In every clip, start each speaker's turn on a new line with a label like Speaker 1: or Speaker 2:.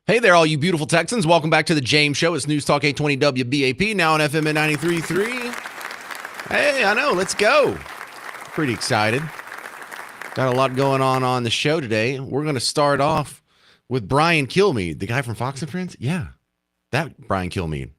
Speaker 1: Hey there, all you beautiful Texans. Welcome back to the James Show. It's News Talk 820 WBAP, now on FM at 93.3. Hey, I know. Let's go. Pretty excited. Got a lot going on the show today. We're going to start off with Brian Kilmeade, the guy from Fox and Friends. Yeah, that Brian Kilmeade.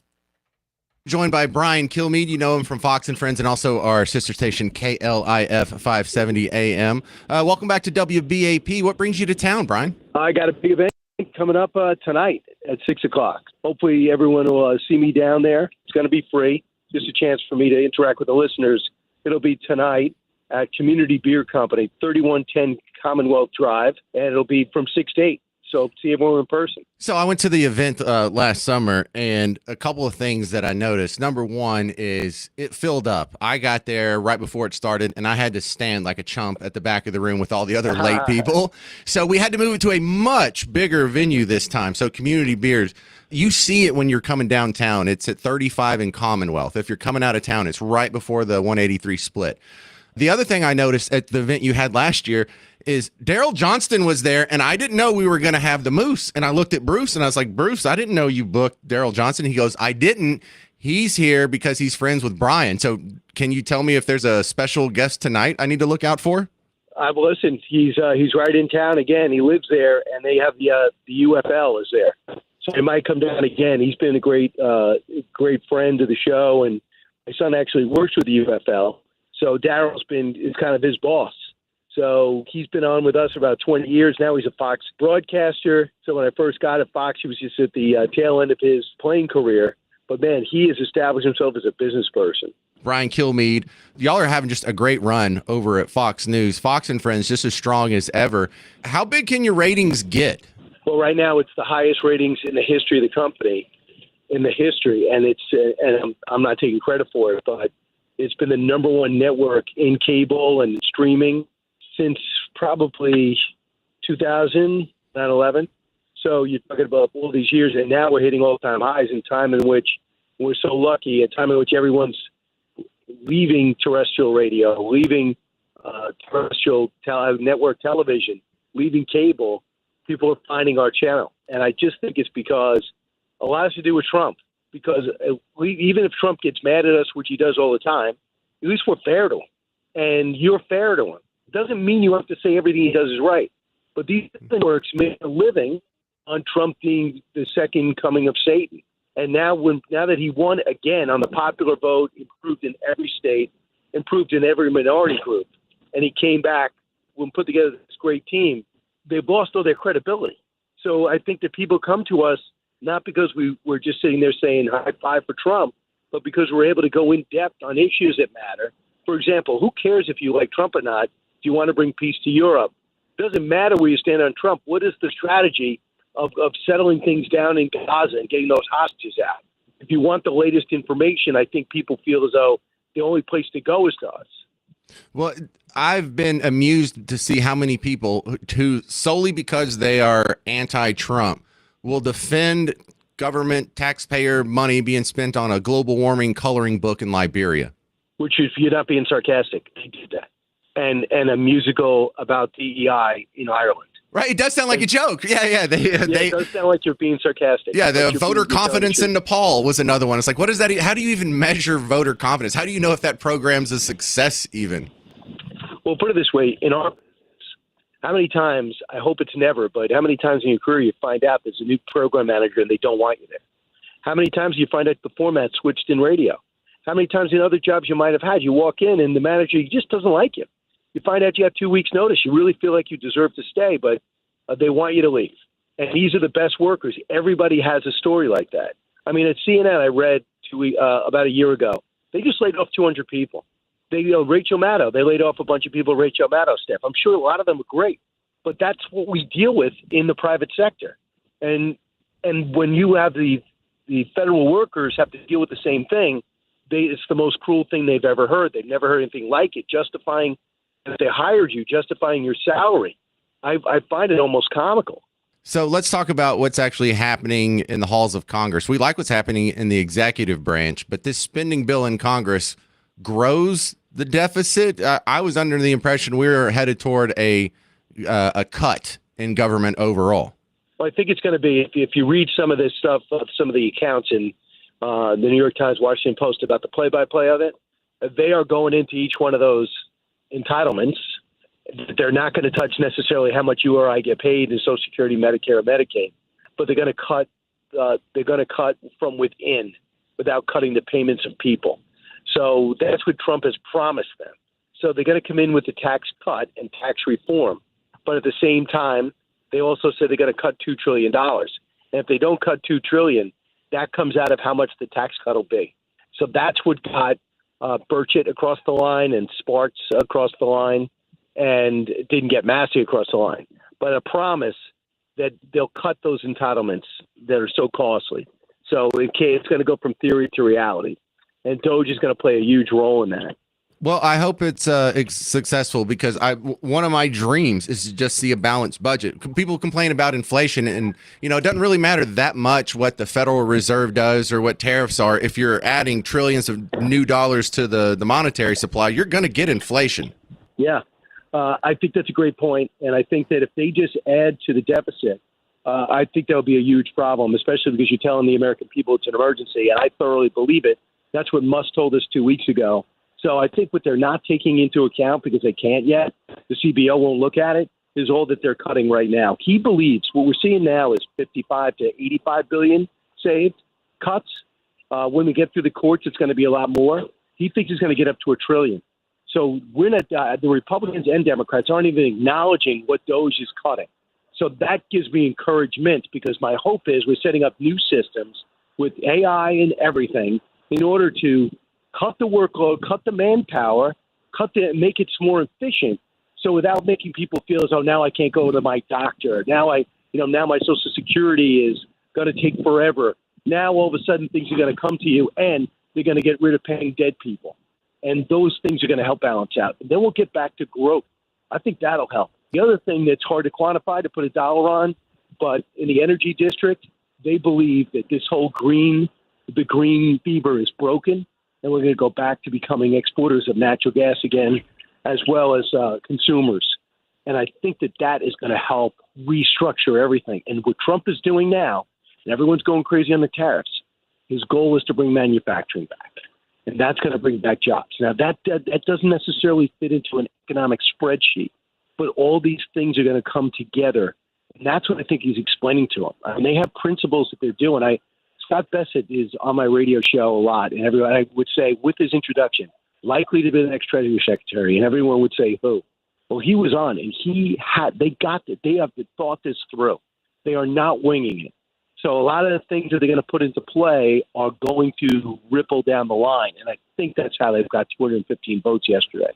Speaker 1: Joined by Brian Kilmeade. You know him from Fox and Friends and also our sister station, KLIF 570 AM. Welcome back to WBAP. What brings you to town, Brian?
Speaker 2: I got a big event coming up tonight at 6 o'clock. Hopefully everyone will see me down there. It's going to be free. Just a chance for me to interact with the listeners. It'll be tonight at Community Beer Company, 3110 Commonwealth Drive, and it'll be from 6 to 8. So see everyone in person.
Speaker 1: So I went to the event last summer, and a couple of things that I noticed. Number one is it filled up. I got there right before it started, and I had to stand like a chump at the back of the room with all the other late people. So we had to move it to a much bigger venue this time. So Community Beers, you see it when you're coming downtown. It's at 35 in Commonwealth. If you're coming out of town, it's right before the 183 split. The other thing I noticed at the event you had last year is Daryl Johnston was there, and I didn't know we were going to have the Moose. And I looked at Bruce, and I was like, Bruce, I didn't know you booked Daryl Johnston. He goes, I didn't. He's here because he's friends with Brian. So can you tell me if there's a special guest tonight I need to look out for?
Speaker 2: I've listened. He's right in town again. He lives there, and they have the UFL is there. So he might come down again. He's been a great friend to the show, and my son actually works with the UFL. So Daryl's is kind of his boss. So he's been on with us for about 20 years. Now he's a Fox broadcaster. So when I first got at Fox, he was just at the tail end of his playing career. But, man, he has established himself as a business person.
Speaker 1: Brian Kilmeade, y'all are having just a great run over at Fox News. Fox and Friends just as strong as ever. How big can your ratings get?
Speaker 2: Well, right now it's the highest ratings in the history of the company, And it's and I'm not taking credit for it, but it's been the number one network in cable and streaming since probably 2000, 9/11. So you're talking about all these years, and now we're hitting all-time highs in time in which we're so lucky, a time in which everyone's leaving terrestrial radio, leaving terrestrial network television, leaving cable. People are finding our channel. And I just think it's because a lot has to do with Trump. Because even if Trump gets mad at us, which he does all the time, at least we're fair to him. And you're fair to him. It doesn't mean you have to say everything he does is right. But these networks make a living on Trump being the second coming of Satan. And now that he won again on the popular vote, improved in every state, improved in every minority group, and he came back and put together this great team, they've lost all their credibility. So I think that people come to us not because we're just sitting there saying high five for Trump, but because we're able to go in depth on issues that matter. For example, who cares if you like Trump or not? If you want to bring peace to Europe, it doesn't matter where you stand on Trump. What is the strategy of settling things down in Gaza and getting those hostages out? If you want the latest information, I think people feel as though the only place to go is to us.
Speaker 1: Well, I've been amused to see how many people who solely because they are anti-Trump will defend government taxpayer money being spent on a global warming coloring book in Liberia.
Speaker 2: Which, if you're not being sarcastic, they did that. And a musical about DEI in Ireland.
Speaker 1: Right, it does sound like a joke. Yeah.
Speaker 2: It does sound like you're being sarcastic.
Speaker 1: Yeah, the voter confidence in Nepal was another one. It's like, what is that? How do you even measure voter confidence? How do you know if that program's a success even?
Speaker 2: Well, put it this way. In our business, how many times, I hope it's never, but how many times in your career you find out there's a new program manager and they don't want you there? How many times do you find out the format switched in radio? How many times in other jobs you might have had, you walk in and the manager just doesn't like you? You find out you have 2 weeks' notice. You really feel like you deserve to stay, but they want you to leave. And these are the best workers. Everybody has a story like that. I mean, at CNN, I read about a year ago, they just laid off 200 people. Rachel Maddow, they laid off a bunch of people, Rachel Maddow's staff. I'm sure a lot of them are great, but that's what we deal with in the private sector. And when you have the federal workers have to deal with the same thing, it's the most cruel thing they've ever heard. They've never heard anything like it, justifying that they hired you, justifying your salary. I find it almost comical.
Speaker 1: So let's talk about what's actually happening in the halls of Congress. We like what's happening in the executive branch, but this spending bill in Congress grows the deficit. I was under the impression we were headed toward a cut in government overall.
Speaker 2: Well, I think it's going to be, if you read some of this stuff, some of the accounts in the New York Times, Washington Post about the play-by-play of it, they are going into each one of those entitlements. They're not going to touch necessarily how much you or I get paid in Social Security, Medicare, or Medicaid, but they're going to cut. They're going to cut from within without cutting the payments of people. So that's what Trump has promised them. So they're going to come in with the tax cut and tax reform, but at the same time, they also said they're going to cut $2 trillion. And if they don't cut $2 trillion, that comes out of how much the tax cut will be. So that's what got Burchett across the line and Sparks across the line, and didn't get Massey across the line. But a promise that they'll cut those entitlements that are so costly. So it's going to go from theory to reality. And Doge is going to play a huge role in that.
Speaker 1: Well, I hope it's successful, because one of my dreams is to just see a balanced budget. People complain about inflation, and it doesn't really matter that much what the Federal Reserve does or what tariffs are. If you're adding trillions of new dollars to the monetary supply, you're going to get inflation.
Speaker 2: Yeah, I think that's a great point, and I think that if they just add to the deficit, I think that would be a huge problem, especially because you're telling the American people it's an emergency, and I thoroughly believe it. That's what Musk told us 2 weeks ago. So I think what they're not taking into account, because they can't yet, the CBO won't look at it, is all that they're cutting right now. He believes what we're seeing now is 55 to 85 billion saved cuts. When we get through the courts, it's going to be a lot more. He thinks it's going to get up to $1 trillion. So we're not, the Republicans and Democrats aren't even acknowledging what Doge is cutting. So that gives me encouragement, because my hope is we're setting up new systems with AI and everything in order to cut the workload, cut the manpower, make it more efficient. So without making people feel as though now I can't go to my doctor. Now now my Social Security is going to take forever. Now all of a sudden things are going to come to you, and they're going to get rid of paying dead people. And those things are going to help balance out. And then we'll get back to growth. I think that'll help. The other thing that's hard to quantify, to put a dollar on, but in the energy district, they believe that this whole the green fever is broken, and we're going to go back to becoming exporters of natural gas again, as well as consumers. And I think that is going to help restructure everything. And what Trump is doing now, and everyone's going crazy on the tariffs, his goal is to bring manufacturing back. And that's going to bring back jobs. Now, that doesn't necessarily fit into an economic spreadsheet, but all these things are going to come together. And that's what I think he's explaining to them. I mean, they have principles that they're doing. Scott Bassett is on my radio show a lot, and everyone, I would say, with his introduction, likely to be the next Treasury Secretary, and everyone would say, who? Well, he was on, and they got it. They have thought this through. They are not winging it. So a lot of the things that they're going to put into play are going to ripple down the line, and I think that's how they've got 215 votes yesterday.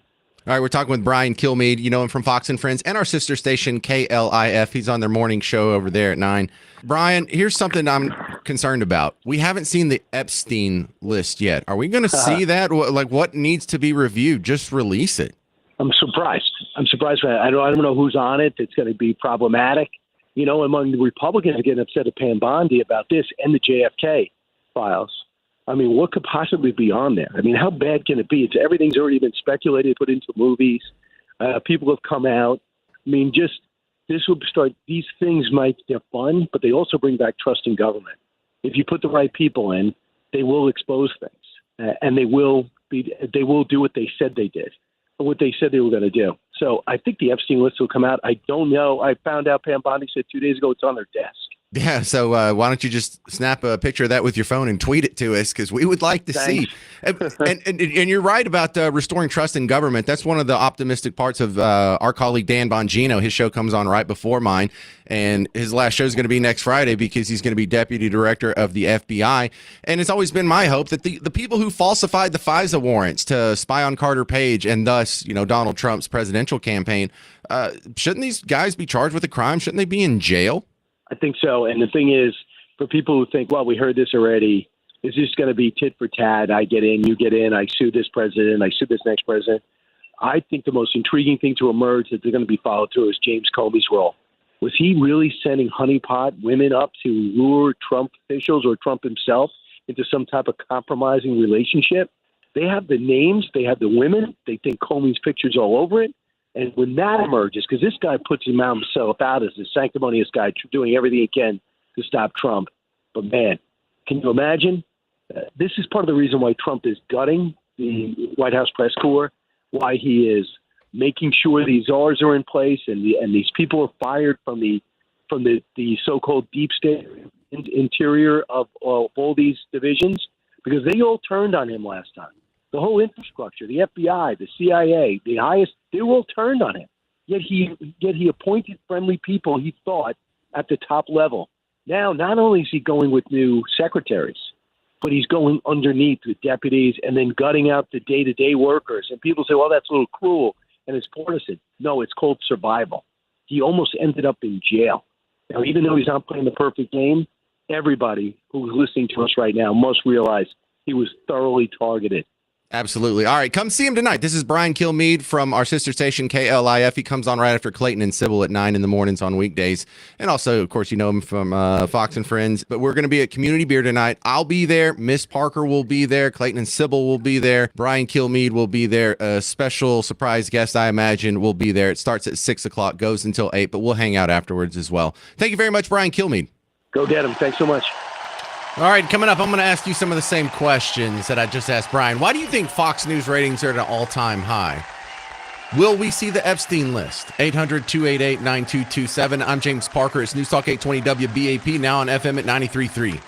Speaker 1: All right, we're talking with Brian Kilmeade. You know him from Fox and Friends and our sister station, KLIF. He's on their morning show over there at 9. Brian, here's something I'm concerned about. We haven't seen the Epstein list yet. Are we going to see that? Like, what needs to be reviewed? Just release it.
Speaker 2: I'm surprised. I don't know who's on it. It's going to be problematic. Among the Republicans are getting upset at Pam Bondi about this and the JFK files. I mean, what could possibly be on there? I mean, how bad can it be? Everything's already been speculated, put into movies. People have come out. I mean, this will start. These things they're fun, but they also bring back trust in government. If you put the right people in, they will expose things, and they will do what they said they did, or what they said they were going to do. So I think the Epstein list will come out. I don't know. I found out Pam Bondi said 2 days ago it's on their desk.
Speaker 1: Yeah, so why don't you just snap a picture of that with your phone and tweet it to us, because we would like to see. And you're right about restoring trust in government. That's one of the optimistic parts of our colleague Dan Bongino. His show comes on right before mine, and his last show is going to be next Friday because he's going to be deputy director of the FBI. And it's always been my hope that the people who falsified the FISA warrants to spy on Carter Page and thus, Donald Trump's presidential campaign, shouldn't these guys be charged with a crime? Shouldn't they be in jail?
Speaker 2: I think so. And the thing is, for people who think, well, we heard this already, is this going to be tit for tat? I get in, you get in, I sue this president, I sue this next president. I think the most intriguing thing to emerge that they're going to be followed through is James Comey's role. Was he really sending honeypot women up to lure Trump officials or Trump himself into some type of compromising relationship? They have the names, they have the women, they think Comey's picture's all over it. And when that emerges, because this guy puts himself out as a sanctimonious guy doing everything he can to stop Trump. But man, can you imagine? This is part of the reason why Trump is gutting the White House press corps, why he is making sure these czars are in place and these people are fired from the so-called deep state interior of all these divisions, because they all turned on him last time. The whole infrastructure, the FBI, the CIA, the highest, they all turned on him. Yet he appointed friendly people, he thought, at the top level. Now, not only is he going with new secretaries, but he's going underneath with deputies and then gutting out the day-to-day workers. And people say, well, that's a little cruel and it's partisan. No, it's called survival. He almost ended up in jail. Now, even though he's not playing the perfect game, everybody who's listening to us right now must realize he was thoroughly targeted.
Speaker 1: Absolutely. All right, come see him tonight. This is Brian Kilmeade from our sister station, KLIF. He comes on right after Clayton and Sybil at 9 in the mornings on weekdays. And also, of course, you know him from Fox and Friends. But we're going to be at Community Beer tonight. I'll be there. Miss Parker will be there. Clayton and Sybil will be there. Brian Kilmeade will be there. A special surprise guest, I imagine, will be there. It starts at 6 o'clock, goes until 8, but we'll hang out afterwards as well. Thank you very much, Brian Kilmeade.
Speaker 2: Go get him. Thanks so much.
Speaker 1: All right, coming up, I'm going to ask you some of the same questions that I just asked Brian. Why do you think Fox News ratings are at an all-time high? Will we see the Epstein list? 800-288-9227. I'm James Parker. It's News Talk 820 WBAP, now on FM at 93.3.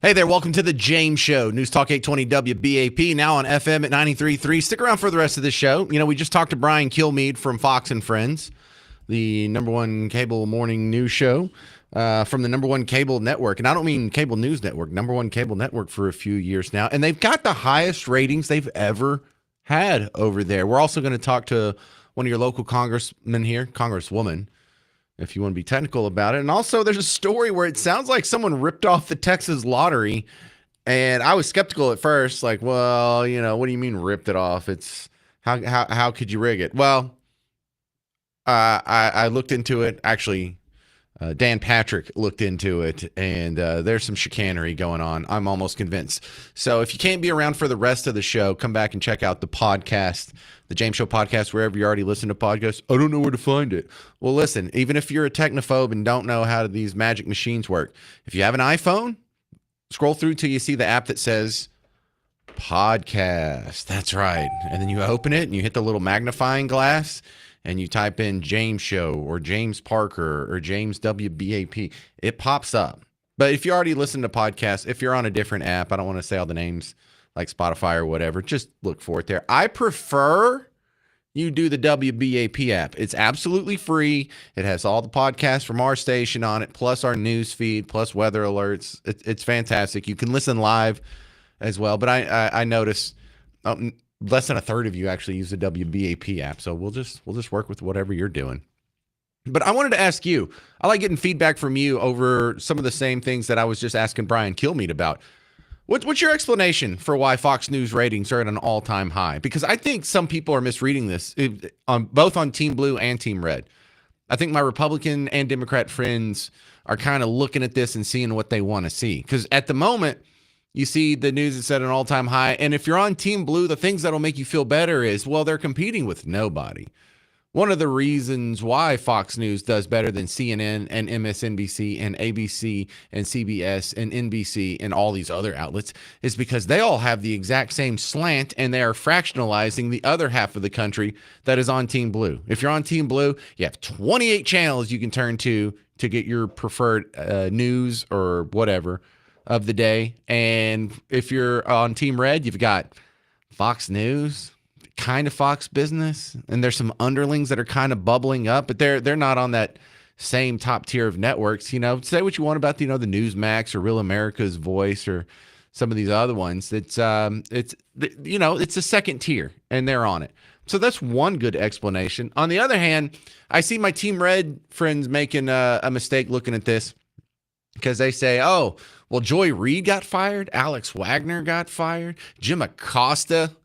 Speaker 1: Hey there, welcome to the James Show, News Talk 820 WBAP, now on FM at 93.3. Stick around for the rest of the show. You know, we just talked to Brian Kilmeade from Fox and Friends, the number one cable morning news show from the number one cable network. And I don't mean cable news network, number one cable network for a few years now. And they've got the highest ratings they've ever had over there. We're also going to talk to one of your local congressmen here, congresswoman, if you want to be technical about it. And also, there's a story where it sounds like someone ripped off the Texas lottery. And I was skeptical at first, like, well, you know, what do you mean ripped it off? It's how could you rig it? Well, I looked into it. Actually, Dan Patrick looked into it, and there's some chicanery going on. I'm almost convinced. So if you can't be around for the rest of the show, come back and check out the podcast, the James Show podcast, wherever you already listen to podcasts. I don't know where to find it. Well, listen, even if you're a technophobe and don't know how these magic machines work, if you have an iPhone, scroll through till you see the app that says podcast. That's right. And then you open it and you hit the little magnifying glass and you type in James Show or James Parker or James WBAP. It pops up. But if you already listen to podcasts, if you're on a different app, I don't want to say all the names like Spotify or whatever, just look for it there. I prefer you do the WBAP app. It's absolutely free. It has all the podcasts from our station on it, plus our news feed, plus weather alerts. It's fantastic. You can listen live as well. But I noticed less than a third of you actually use the WBAP app. So we'll just work with whatever you're doing. But I wanted to ask you, I like getting feedback from you over some of the same things that I was just asking Brian Kilmeade about. What's your explanation for why Fox News ratings are at an all-time high? Because I think some people are misreading this, both on Team Blue and Team Red. I think my Republican and Democrat friends are kind of looking at this and seeing what they want to see. Because at the moment, you see the news is at an all-time high. And if you're on Team Blue, the things that'll make you feel better is, well, they're competing with nobody. One of the reasons why Fox News does better than CNN and MSNBC and ABC and CBS and NBC and all these other outlets is because they all have the exact same slant and they are fractionalizing the other half of the country that is on Team Blue. If you're on Team Blue, you have 28 channels you can turn to get your preferred news or whatever of the day. And if you're on Team Red, you've got Fox News, kind of Fox Business, and there's some underlings that are kind of bubbling up, but they're not on that same top tier of networks. You know, say what you want about the Newsmax or Real America's Voice or some of these other ones. It's a second tier, and they're on it. So that's one good explanation. On the other hand, I see my Team Red friends making a mistake looking at this because they say, oh, well, Joy Reid got fired, Alex Wagner got fired, Jim Acosta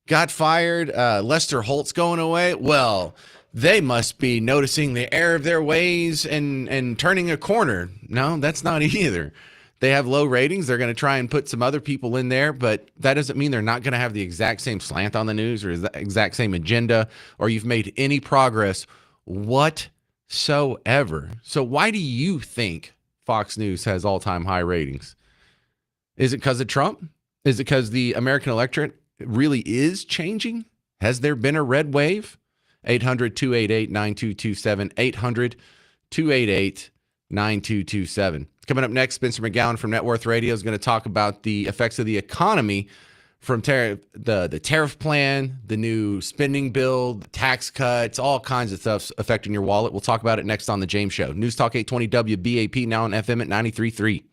Speaker 1: got fired, Lester Holt's going away. Well, they must be noticing the error of their ways and turning a corner. No, that's not either. They have low ratings. They're going to try and put some other people in there, but that doesn't mean they're not going to have the exact same slant on the news or the exact same agenda, or you've made any progress whatsoever. So why do you think Fox News has all-time high ratings? Is it because of Trump? Is it because the American electorate really is changing? Has there been a red wave? 800-288-9227. 800-288-9227. Coming up next, Spencer McGowan from Net Worth Radio is going to talk about the effects of the economy from the tariff plan, the new spending bill, the tax cuts, all kinds of stuff affecting your wallet. We'll talk about it next on The James Show. News Talk 820 WBAP, now on FM at 93.3.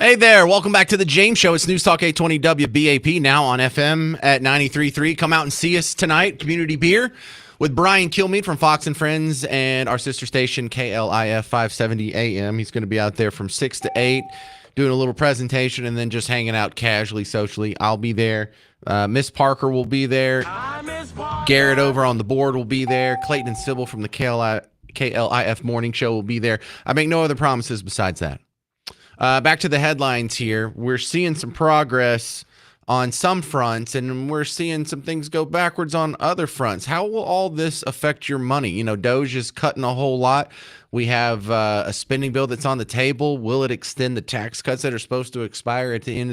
Speaker 1: Hey there, welcome back to the James Show. It's News Talk 820 WBAP, now on FM at 93.3. Come out and see us tonight, Community Beer, with Brian Kilmeade from Fox and Friends and our sister station, KLIF 570 AM. He's going to be out there from 6 to 8, doing a little presentation and then just hanging out casually, socially. I'll be there. Miss Parker will be there. Garrett over on the board will be there. Clayton and Sybil from the KLIF Morning Show will be there. I make no other promises besides that. Back to the headlines here. We're seeing some progress on some fronts, and we're seeing some things go backwards on other fronts. How will all this affect your money? You know, Doge is cutting a whole lot. We have a spending bill that's on the table. Will it extend the tax cuts that are supposed to expire at the end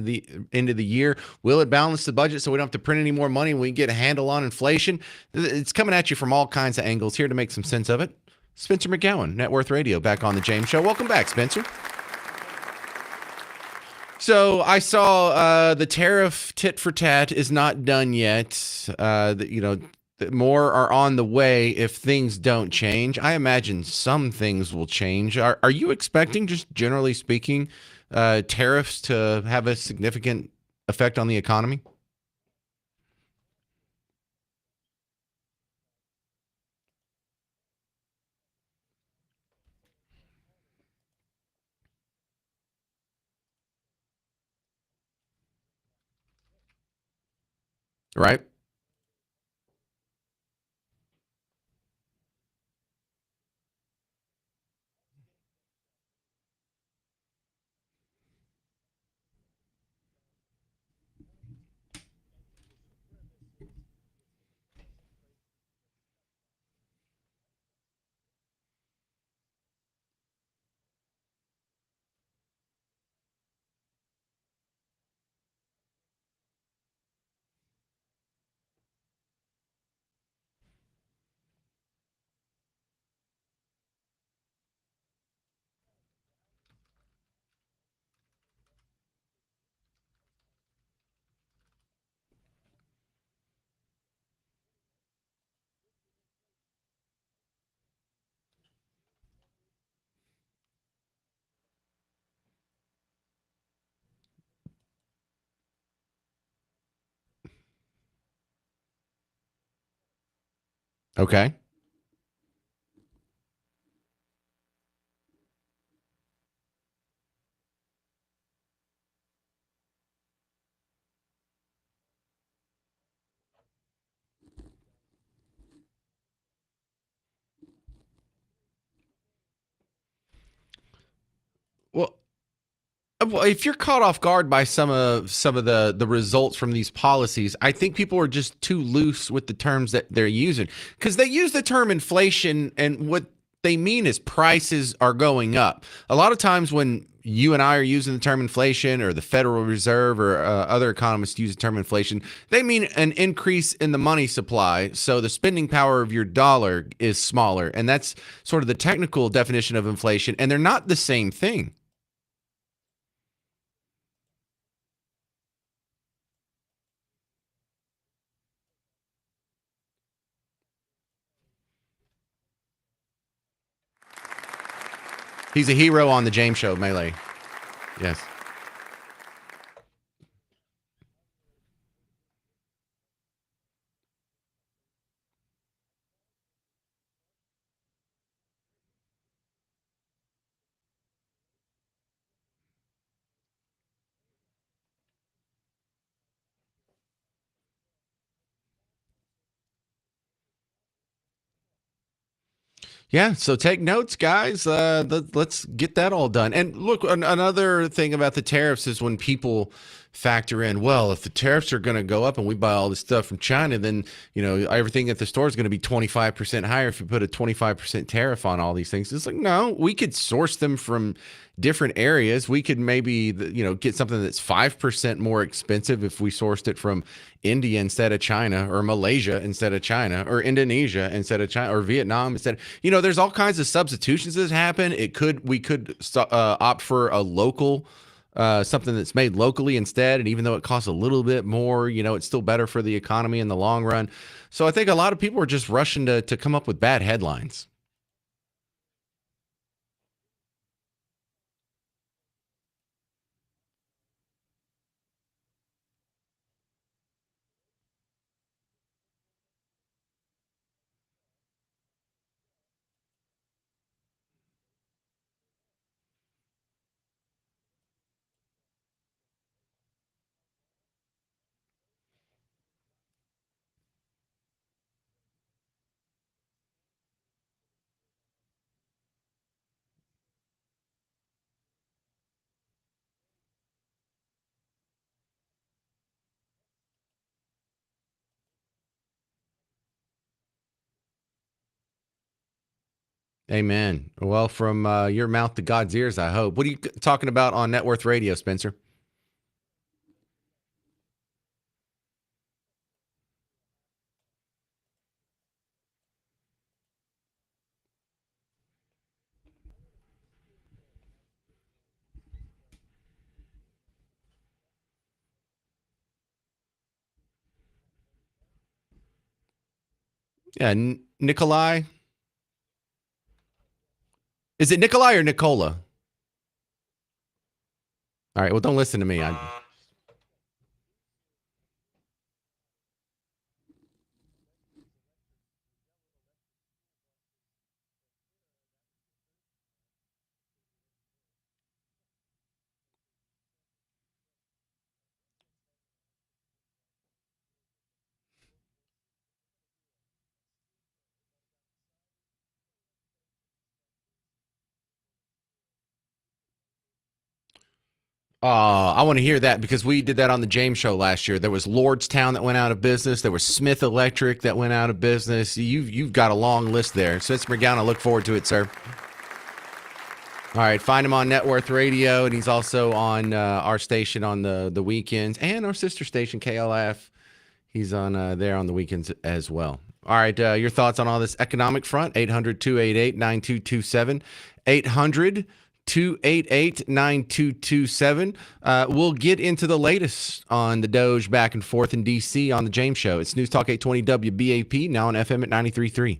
Speaker 1: of the year? Will it balance the budget so we don't have to print any more money and we can get a handle on inflation? It's coming at you from all kinds of angles. Here to make some sense of it, Spencer McGowan, Net Worth Radio, back on the James Show. Welcome back, Spencer. So I saw the tariff tit for tat is not done yet. More are on the way if things don't change. I imagine some things will change. Are you expecting, just generally speaking, tariffs to have a significant effect on the economy? Right? Okay. Well, if you're caught off guard by some of the results from these policies, I think people are just too loose with the terms that they're using, because they use the term inflation, and what they mean is prices are going up. A lot of times when you and I are using the term inflation, or the Federal Reserve or other economists use the term inflation, they mean an increase in the money supply. So the spending power of your dollar is smaller, and that's sort of the technical definition of inflation, and they're not the same thing. He's a hero on the James Show, Melee. Yes. Yeah, so take notes, guys. Let's get that all done. And look, another thing about the tariffs is when people factor in, well, if the tariffs are going to go up and we buy all this stuff from China, then everything at the store is going to be 25% higher if you put a 25% tariff on all these things. It's like, no, we could source them from different areas. We could maybe get something that's 5% more expensive if we sourced it from India instead of China, or Malaysia instead of China, or Indonesia instead of China, or Vietnam instead. There's all kinds of substitutions that happen. We could opt for a local something that's made locally instead, and even though it costs a little bit more, it's still better for the economy in the long run. So I think a lot of people are just rushing to come up with bad headlines. Amen. Well, from your mouth to God's ears, I hope. What are you talking about on Net Worth Radio, Spencer? Yeah, Nikolai. Is it Nikolai or Nicola? All right. Well, don't listen to me. I want to hear that because we did that on the James Show last year. There was Lordstown that went out of business. There was Smith Electric that went out of business. You've got a long list there. So, Mr. McGowan, I look forward to it, sir. All right, find him on Net Worth Radio, and he's also on our station on the weekends and our sister station KLF. He's on there on the weekends as well. All right, your thoughts on all this economic front? 800-288-9227. 800-288-9227. We'll get into the latest on the Doge back and forth in D.C. on the James Show. It's News Talk 820 WBAP, now on FM at 93.3.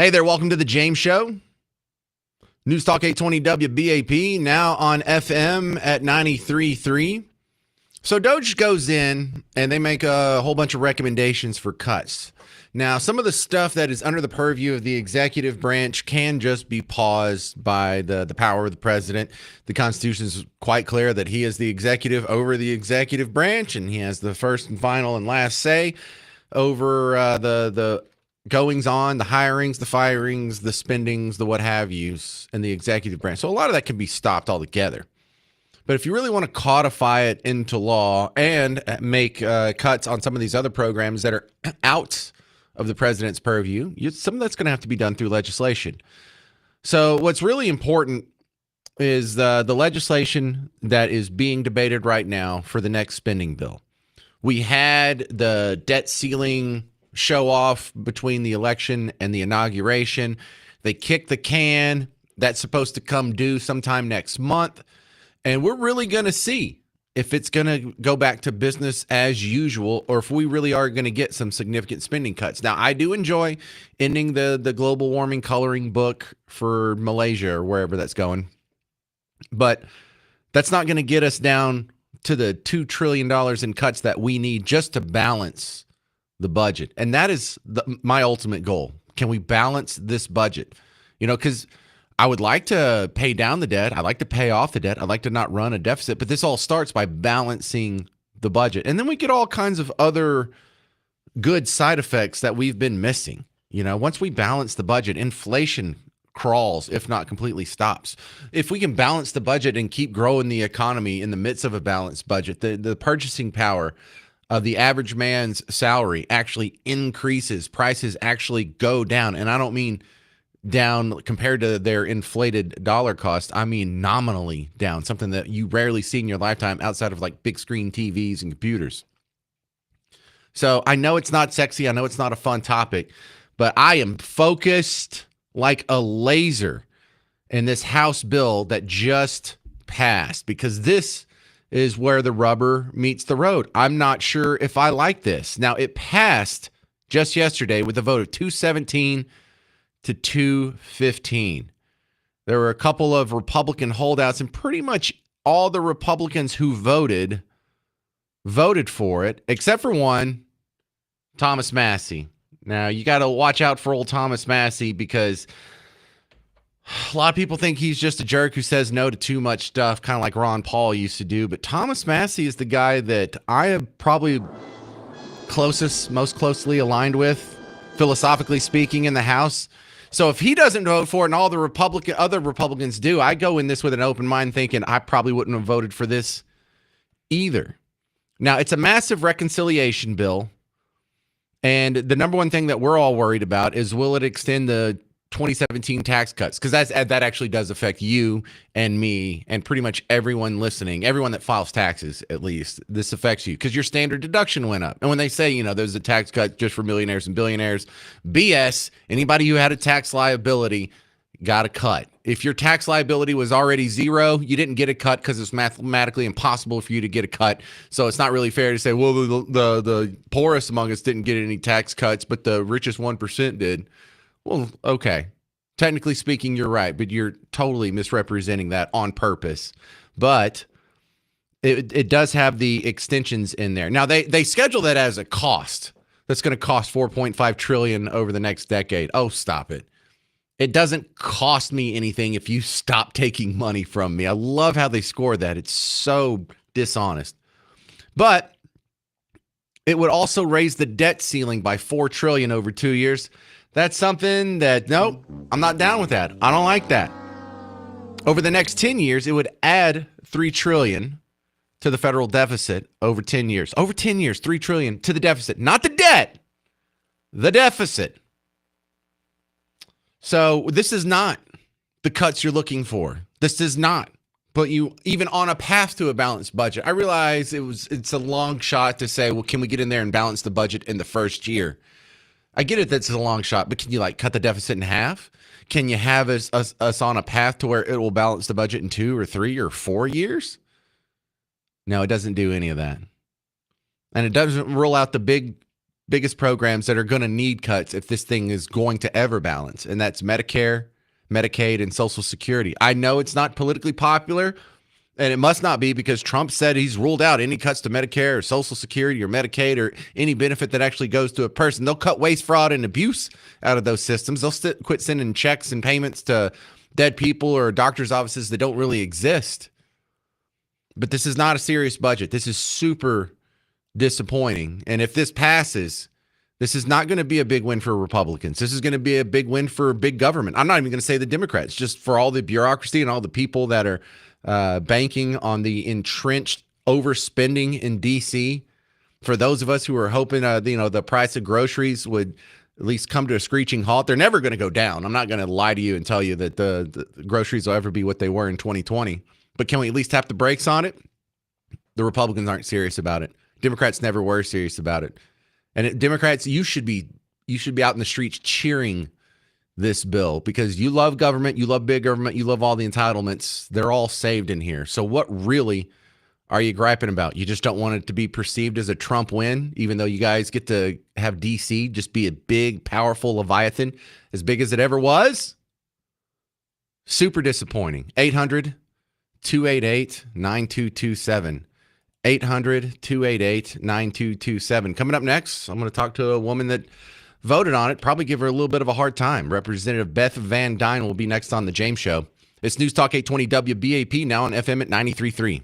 Speaker 1: Hey there, welcome to the James Show. News Talk 820 WBAP, now on FM at 93.3. So Doge goes in and they make a whole bunch of recommendations for cuts. Now, some of the stuff that is under the purview of the executive branch can just be paused by the power of the president. The Constitution is quite clear that he is the executive over the executive branch, and he has the first and final and last say over the goings on, the hirings, the firings, the spendings, the what have yous in the executive branch. So a lot of that can be stopped altogether. But if you really want to codify it into law and make cuts on some of these other programs that are out of the president's purview, some of that's going to have to be done through legislation. So what's really important is the legislation that is being debated right now for the next spending bill. We had the debt ceiling show off between the election and the inauguration. They kicked the can. That's supposed to come due sometime next month. And we're really going to see if it's going to go back to business as usual or if we really are going to get some significant spending cuts. Now, I do enjoy ending the global warming coloring book for Malaysia or wherever that's going. But that's not going to get us down to the $2 trillion in cuts that we need just to balance the budget. And that is my ultimate goal. Can we balance this budget? You know, because I would like to pay down the debt. I'd like to pay off the debt. I'd like to not run a deficit. But this all starts by balancing the budget. And then we get all kinds of other good side effects that we've been missing. You know, once we balance the budget, inflation crawls, if not completely stops. If we can balance the budget and keep growing the economy in the midst of a balanced budget, the purchasing power of the average man's salary actually increases. Prices actually go down. And I don't mean down compared to their inflated dollar cost. I mean nominally down, something that you rarely see in your lifetime outside of like big screen TVs and computers. So I know it's not sexy. I know it's not a fun topic, but I am focused like a laser in this House bill that just passed because this is where the rubber meets the road. I'm not sure if I like this. Now, it passed just yesterday with a vote of 217 to 215. There were a couple of Republican holdouts, and pretty much all the Republicans who voted for it, except for one, Thomas Massie. Now, you got to watch out for old Thomas Massie because a lot of people think he's just a jerk who says no to too much stuff, kind of like Ron Paul used to do. But Thomas Massie is the guy that I am probably most closely aligned with, philosophically speaking, in the House. So if he doesn't vote for it and all the other Republicans do, I go in this with an open mind thinking I probably wouldn't have voted for this either. Now, it's a massive reconciliation bill. And the number one thing that we're all worried about is will it extend the 2017 tax cuts? Because that actually does affect you and me and pretty much everyone listening, everyone that files taxes, at least. This affects you because your standard deduction went up. And when they say, you know, there's a tax cut just for millionaires and billionaires, BS. Anybody who had a tax liability got a cut. If your tax liability was already zero, you didn't get a cut because it's mathematically impossible for you to get a cut. So it's not really fair to say, well, the poorest among us didn't get any tax cuts, but the richest 1% did. Well, okay. Technically speaking, you're right, but you're totally misrepresenting that on purpose. But it does have the extensions in there. Now, they schedule that as a cost. That's going to cost $4.5 trillion over the next decade. Oh, stop it. It doesn't cost me anything if you stop taking money from me. I love how they score that. It's so dishonest. But it would also raise the debt ceiling by $4 trillion over 2 years. That's something that, nope, I'm not down with that. I don't like that. Over the next 10 years, it would add $3 trillion to the federal deficit over 10 years. Over 10 years, $3 trillion to the deficit, not the debt, the deficit. So this is not the cuts you're looking for. This does not put you even on a path to a balanced budget. I realize it's a long shot to say, well, can we get in there and balance the budget in the first year? I get it, that's a long shot, but can you like cut the deficit in half? Can you have us on a path to where it will balance the budget in 2 or 3 or 4 years? No, it doesn't do any of that. And it doesn't rule out the big biggest programs that are going to need cuts if this thing is going to ever balance, and that's Medicare, Medicaid, and Social Security. I know it's not politically popular, and it must not be because Trump said he's ruled out any cuts to Medicare or Social Security or Medicaid or any benefit that actually goes to a person. They'll cut waste, fraud, and abuse out of those systems. They'll quit sending checks and payments to dead people or doctors' offices that don't really exist. But this is not a serious budget. This is super disappointing. And if this passes, this is not going to be a big win for Republicans. This is going to be a big win for big government. I'm not even going to say the Democrats, just for all the bureaucracy and all the people that are banking on the entrenched overspending in D.C. For those of us who are hoping, the price of groceries would at least come to a screeching halt. They're never going to go down. I'm not going to lie to you and tell you that the groceries will ever be what they were in 2020. But can we at least tap the brakes on it? The Republicans aren't serious about it. Democrats never were serious about it. And Democrats, you should be out in the streets cheering this bill because you love government, you love big government, you love all the entitlements. They're all saved in here. So what really are you griping about? You just don't want it to be perceived as a Trump win, even though you guys get to have DC just be a big, powerful Leviathan, as big as it ever was? Super disappointing. 800-288-9227. 800-288-9227. Coming up next, I'm going to talk to a woman that voted on it, probably give her a little bit of a hard time. Representative Beth Van Dyne will be next on The James Show. It's News Talk 820 WBAP, now on FM at 93.3.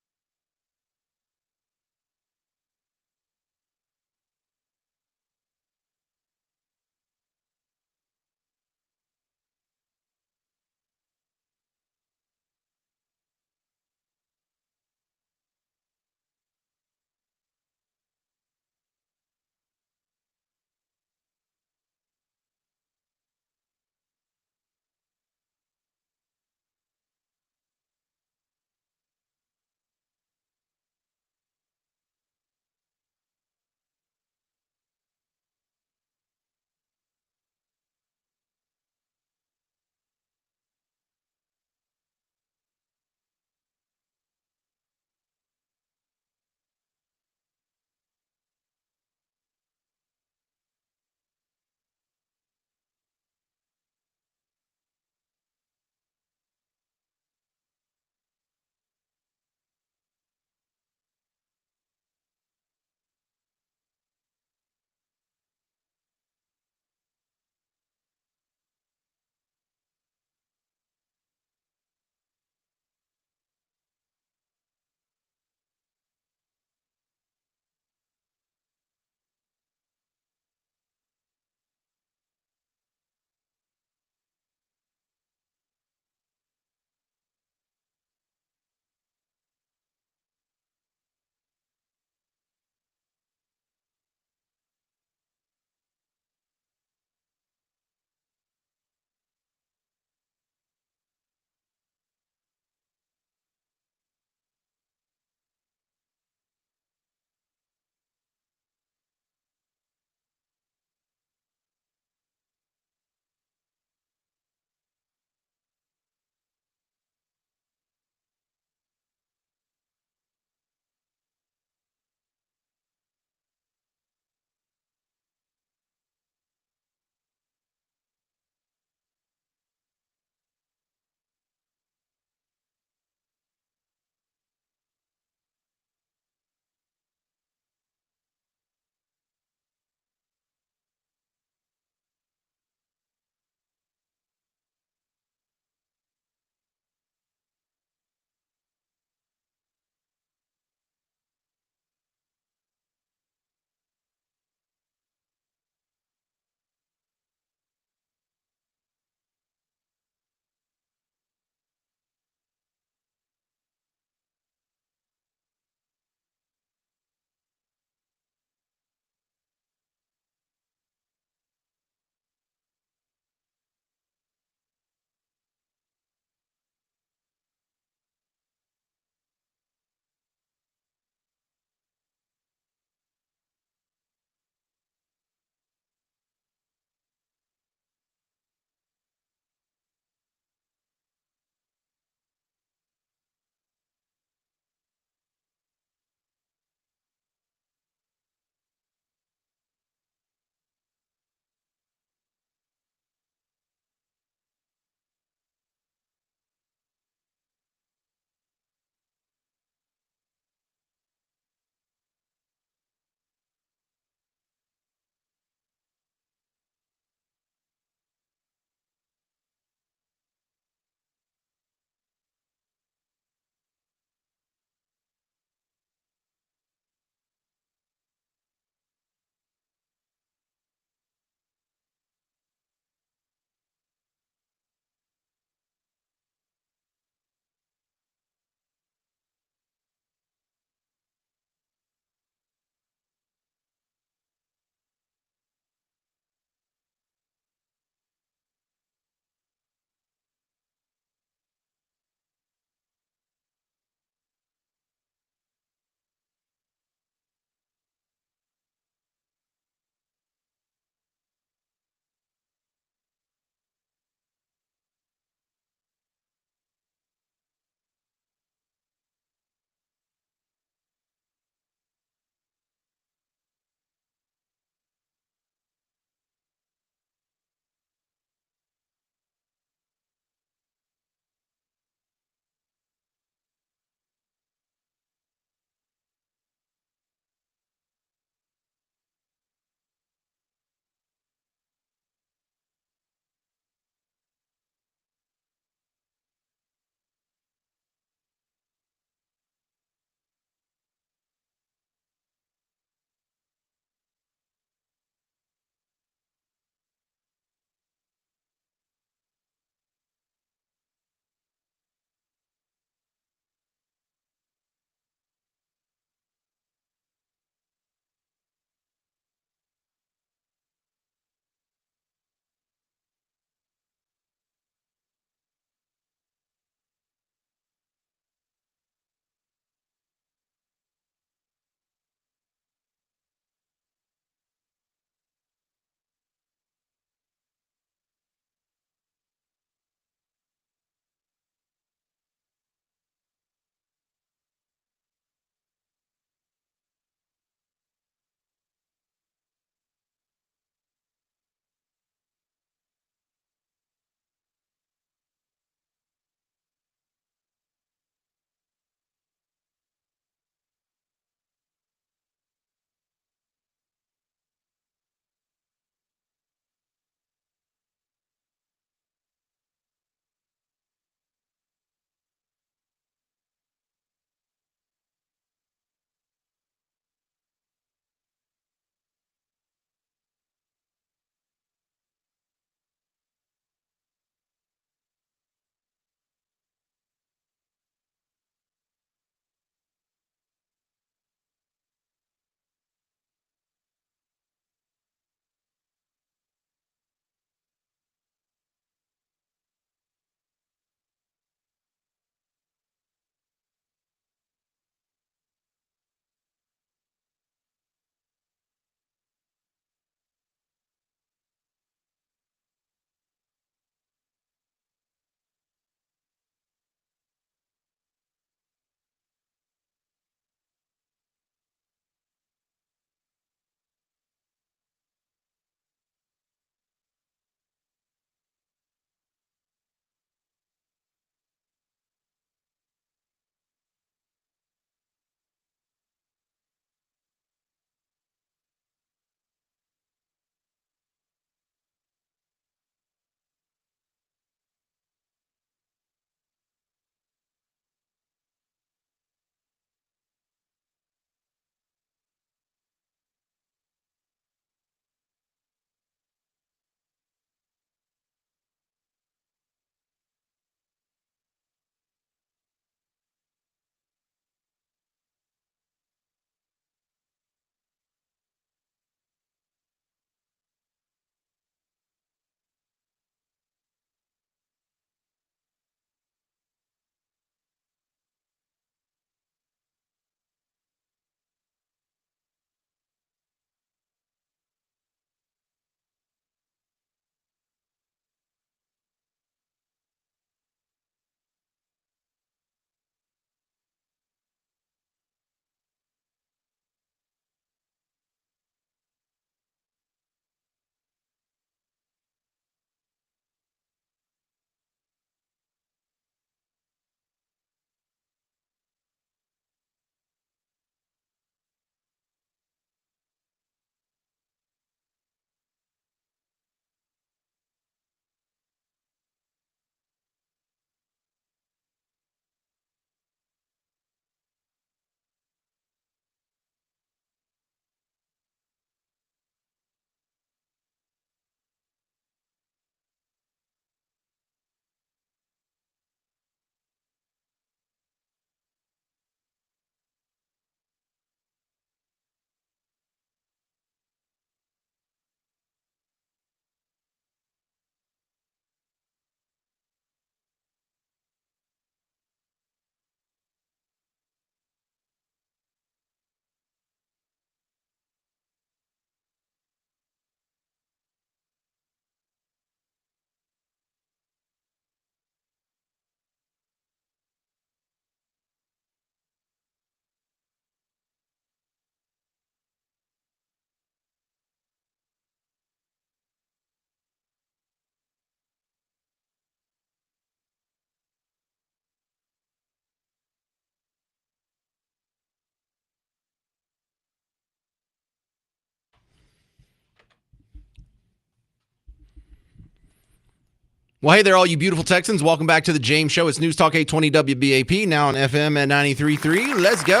Speaker 1: Well, hey there, all you beautiful Texans. Welcome back to the James Show. It's News Talk 820 WBAP, now on FM at 93.3. Let's go.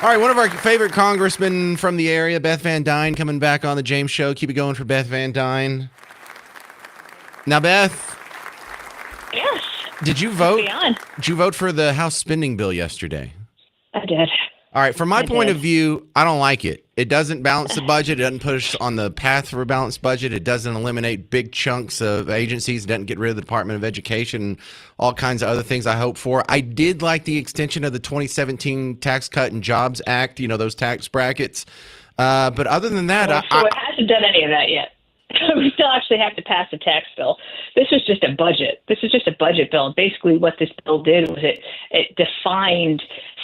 Speaker 1: All right, one of our favorite congressmen from the area, Beth Van Dyne, coming back on the James Show. Keep it going for Beth Van Dyne. Now, Beth.
Speaker 3: Yes.
Speaker 1: Did you vote? Did you vote for the House spending bill yesterday?
Speaker 3: I did.
Speaker 1: All right, from my point of view, I don't like it. It doesn't balance the budget. It doesn't put us on the path for a balanced budget. It doesn't eliminate big chunks of agencies. It doesn't get rid of the Department of Education and all kinds of other things I hope for. I did like the extension of the 2017 Tax Cut and Jobs Act, those tax brackets. But other than that,
Speaker 3: it hasn't done any of that yet. We still actually have to pass a tax bill. This is just a budget. This is just a budget bill. And basically what this bill did was it defined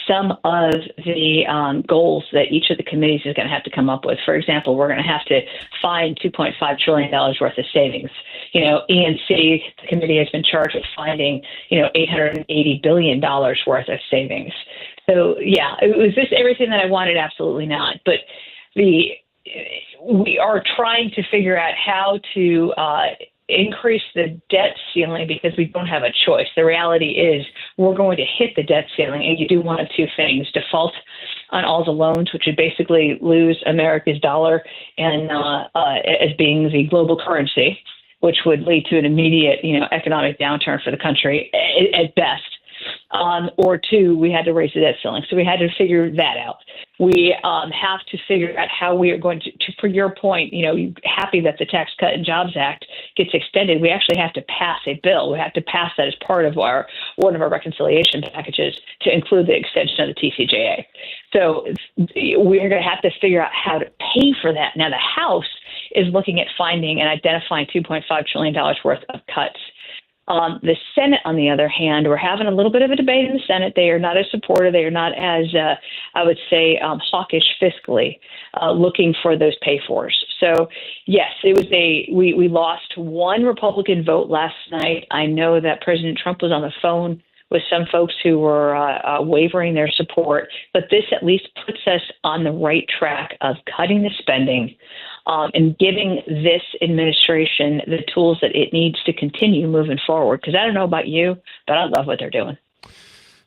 Speaker 3: some of the goals that each of the committees is going to have to come up with. For example, we're going to have to find $2.5 trillion worth of savings. ENC, the committee, has been charged with finding, $880 billion worth of savings. So, yeah, was this everything that I wanted? Absolutely not. But we are trying to figure out how to increase the debt ceiling because we don't have a choice. The reality is we're going to hit the debt ceiling, and you do one of two things: default on all the loans, which would basically lose America's dollar and as being the global currency, which would lead to an immediate, economic downturn for the country at best. Or two, we had to raise the debt ceiling. So we had to figure that out. We have to figure out how we are going to, for your point, happy that the Tax Cut and Jobs Act gets extended. We actually have to pass a bill. We have to pass that as part of one of our reconciliation packages to include the extension of the TCJA. So we're going to have to figure out how to pay for that. Now, the House is looking at finding and identifying $2.5 trillion worth of cuts. The Senate, on the other hand, we're having a little bit of a debate in the Senate. They are not as supportive. They are not as, I would say, hawkish fiscally, looking for those pay-fors. So, yes, it was we lost one Republican vote last night. I know that President Trump was on the phone with some folks who were wavering their support, but this at least puts us on the right track of cutting the spending and giving this administration the tools that it needs to continue moving forward. Because I don't know about you, but I love what they're doing.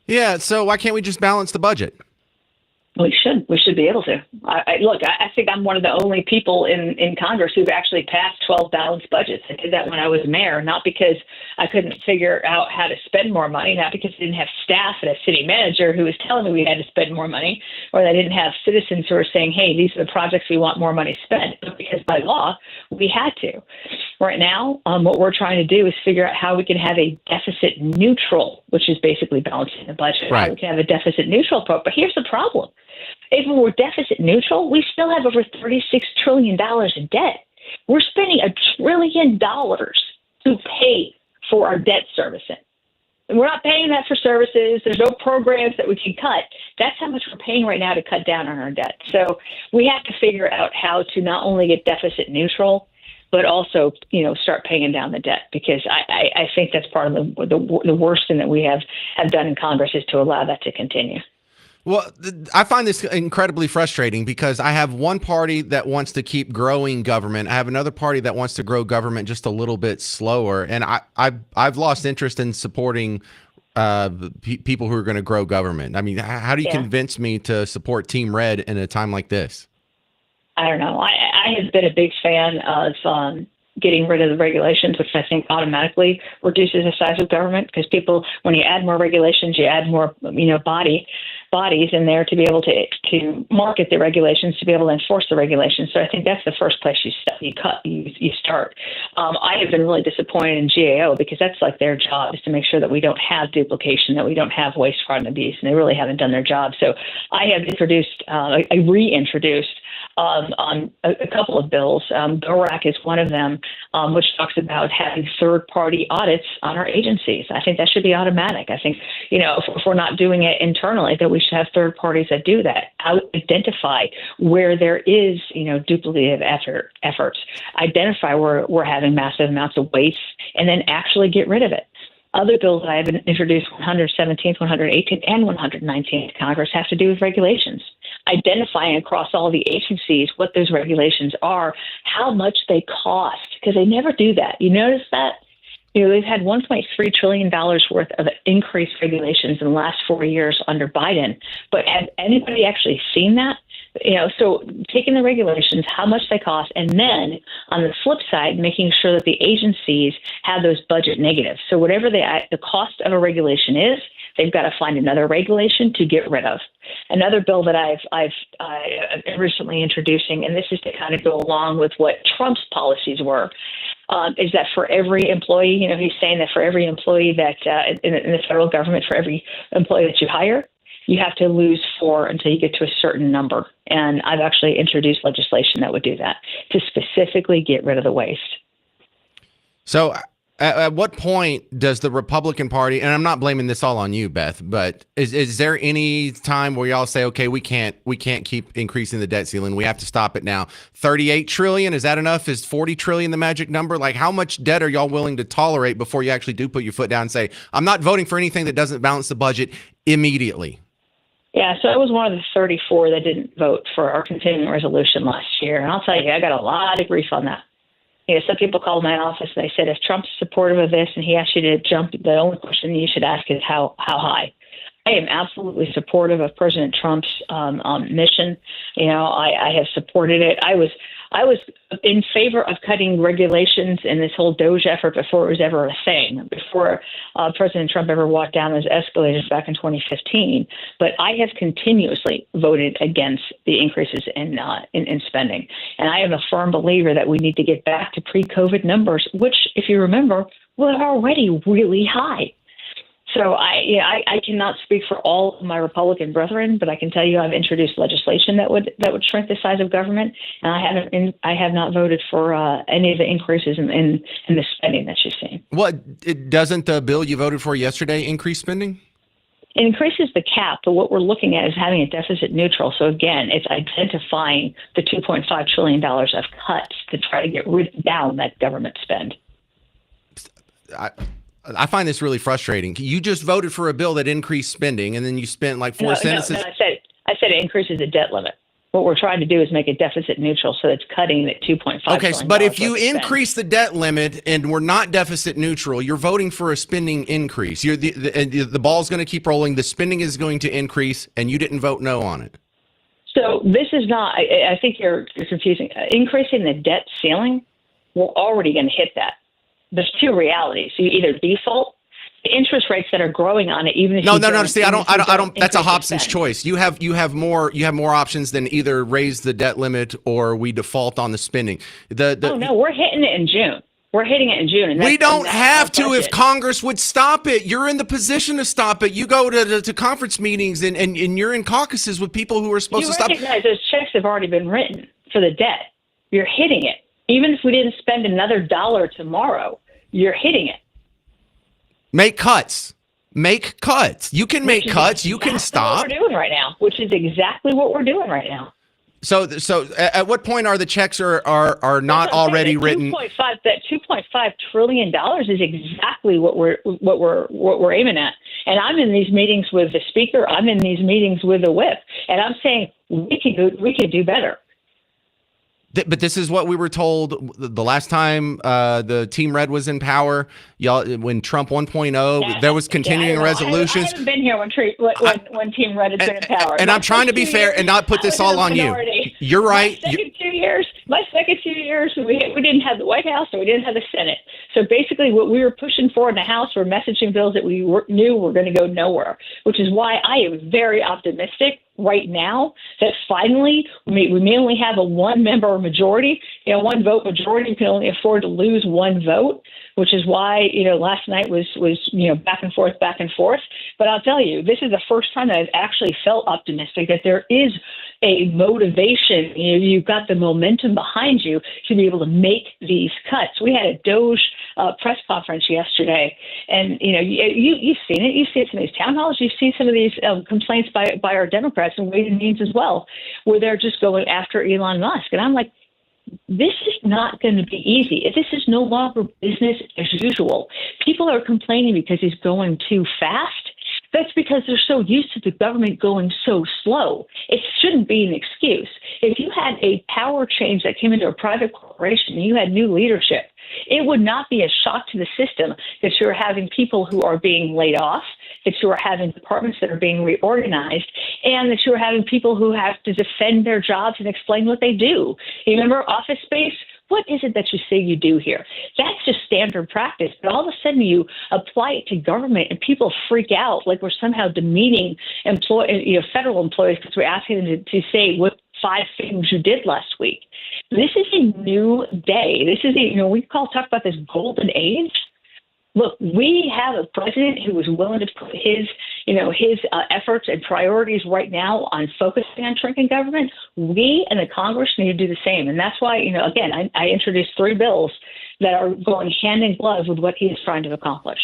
Speaker 1: Yeah, so why can't we just balance the budget?
Speaker 3: We should. We should be able to. I think I'm one of the only people in Congress who've actually passed 12 balanced budgets. I did that when I was mayor, not because I couldn't figure out how to spend more money, not because I didn't have staff and a city manager who was telling me we had to spend more money, or that I didn't have citizens who were saying, hey, these are the projects we want more money spent, but because by law, we had to. Right now, what we're trying to do is figure out how we can have a deficit neutral, which is basically balancing the budget.
Speaker 1: Right.
Speaker 3: How we can have a deficit neutral approach. But here's the problem. If we were deficit neutral, we still have over $36 trillion in debt. We're spending $1 trillion to pay for our debt servicing. And we're not paying that for services. There's no programs that we can cut. That's how much we're paying right now to cut down on our debt. So we have to figure out how to not only get deficit neutral, but also, start paying down the debt, because I think that's part of the worst thing that we have done in Congress is to allow that to continue.
Speaker 1: Well, I find this incredibly frustrating because I have one party that wants to keep growing government. I have another party that wants to grow government just a little bit slower. And I've lost interest in supporting people who are going to grow government. I mean, how do you convince me to support Team Red in a time like this?
Speaker 3: I don't know. I have been a big fan of getting rid of the regulations, which I think automatically reduces the size of government, because people, when you add more regulations, you add more, bodies in there to be able to market the regulations, to be able to enforce the regulations. So I think that's the first place you start. I have been really disappointed in GAO, because that's like their job, is to make sure that we don't have duplication, that we don't have waste, fraud, and abuse, and they really haven't done their job. So I have reintroduced on a couple of bills. GORAC is one of them, which talks about having third-party audits on our agencies. I think that should be automatic. I think, if we're not doing it internally, that we should have third parties that do that. Identify where there is, duplicative efforts. Identify where we're having massive amounts of waste, and then actually get rid of it. Other bills that I have introduced, 117th, 118th, and 119th Congress, have to do with regulations. identifying across all the agencies what those regulations are, how much they cost, because they never do that. You notice that? They've had $1.3 trillion worth of increased regulations in the last 4 years under Biden. But has anybody actually seen that? So taking the regulations, how much they cost, and then on the flip side, making sure that the agencies have those budget negatives. So whatever the cost of a regulation is, they've got to find another regulation to get rid of. Another bill that I've recently introducing, and this is to kind of go along with what Trump's policies were, is that for every employee, he's saying that for every employee that in the federal government, for every employee that you hire, you have to lose 4 until you get to a certain number. And I've actually introduced legislation that would do that to specifically get rid of the waste.
Speaker 1: So at what point does the Republican Party, and I'm not blaming this all on you, Beth, but is there any time where y'all say, okay, we can't keep increasing the debt ceiling. We have to stop it now. 38 trillion, is that enough? Is 40 trillion the magic number? Like, how much debt are y'all willing to tolerate before you actually do put your foot down and say, I'm not voting for anything that doesn't balance the budget immediately?
Speaker 3: Yeah, so I was one of the 34 that didn't vote for our continuing resolution last year. And I'll tell you, I got a lot of grief on that. Some people called my office and they said, if Trump's supportive of this and he asked you to jump, the only question you should ask is how high. I am absolutely supportive of President Trump's mission. I have supported it. I was in favor of cutting regulations in this whole DOGE effort before it was ever a thing, before President Trump ever walked down those escalators back in 2015. But I have continuously voted against the increases in spending. And I am a firm believer that we need to get back to pre-COVID numbers, which, if you remember, were already really high. So I cannot speak for all of my Republican brethren, but I can tell you I've introduced legislation that would shrink the size of government, and I have not voted for any of the increases in the spending that you've seen.
Speaker 1: Doesn't the bill you voted for yesterday increase spending?
Speaker 3: It increases the cap, but what we're looking at is having a deficit neutral. So again, it's identifying the $2.5 trillion of cuts to try to get down that government spend.
Speaker 1: I find this really frustrating. You just voted for a bill that increased spending, and then you spent like four sentences.
Speaker 3: No, I said it increases the debt limit. What we're trying to do is make it deficit neutral, so it's cutting the $2.5 trillion.
Speaker 1: Okay, but if you increase the debt limit and we're not deficit neutral, you're voting for a spending increase. The ball's going to keep rolling. The spending is going to increase, and you didn't vote no on it.
Speaker 3: So this is not. I think you're confusing. Increasing the debt ceiling, we're already going to hit that. There's two realities. You either default the interest rates that are growing on it, even if
Speaker 1: no. See, I don't. That's a Hobson's choice. You have more options than either raise the debt limit or we default on the spending.
Speaker 3: No, we're hitting it in June. We're hitting it in June. And
Speaker 1: we don't have to if Congress would stop it. You're in the position to stop it. You go to conference meetings and you're in caucuses with people who are supposed to stop.
Speaker 3: You recognize those checks have already been written for the debt. You're hitting it. Even if we didn't spend another dollar tomorrow, you're hitting it.
Speaker 1: Make cuts. You can make cuts. You can stop.
Speaker 3: What we're doing right now, which is exactly what we're doing right now.
Speaker 1: So at what point are the checks are not already written?
Speaker 3: That $2.5 trillion is exactly what we're aiming at. And I'm in these meetings with the speaker. I'm in these meetings with the whip, and I'm saying we can do better.
Speaker 1: But this is what we were told the last time the Team Red was in power. Y'all, when Trump 1.0, there was continuing resolutions. I
Speaker 3: haven't been here when Team Red has been in power.
Speaker 1: And I'm trying to be fair and not put this all on you. You're right.
Speaker 3: My second 2 years, we didn't have the White House and we didn't have the Senate. So basically what we were pushing for in the House were messaging bills that we knew were going to go nowhere, which is why I am very optimistic right now that finally we may only have a one-member majority, one vote majority. You can only afford to lose one vote, which is why, last night was back and forth. But I'll tell you, this is the first time that I've actually felt optimistic that there is a motivation. You've got the momentum behind you to be able to make these cuts. We had a DOGE press conference yesterday, and you've seen it. You've seen some of these town halls. You've seen some of these complaints by our Democrats and Ways and Means as well, where they're just going after Elon Musk. And I'm like, this is not going to be easy. This is no longer business as usual. People are complaining because he's going too fast. That's because they're so used to the government going so slow. It shouldn't be an excuse. If you had a power change that came into a private corporation and you had new leadership, it would not be a shock to the system that you're having people who are being laid off, that you are having departments that are being reorganized, and that you are having people who have to defend their jobs and explain what they do. You remember Office Space? What is it that you say you do here? That's just standard practice. But all of a sudden you apply it to government and people freak out like we're somehow demeaning federal employees because we're asking them to say what 5 things you did last week. This is a new day. This is talk about this golden age. Look, we have a president who is willing to put his efforts and priorities right now on focusing on shrinking government. We and the Congress need to do the same. And that's why, again, I introduced 3 bills that are going hand in glove with what he is trying to accomplish.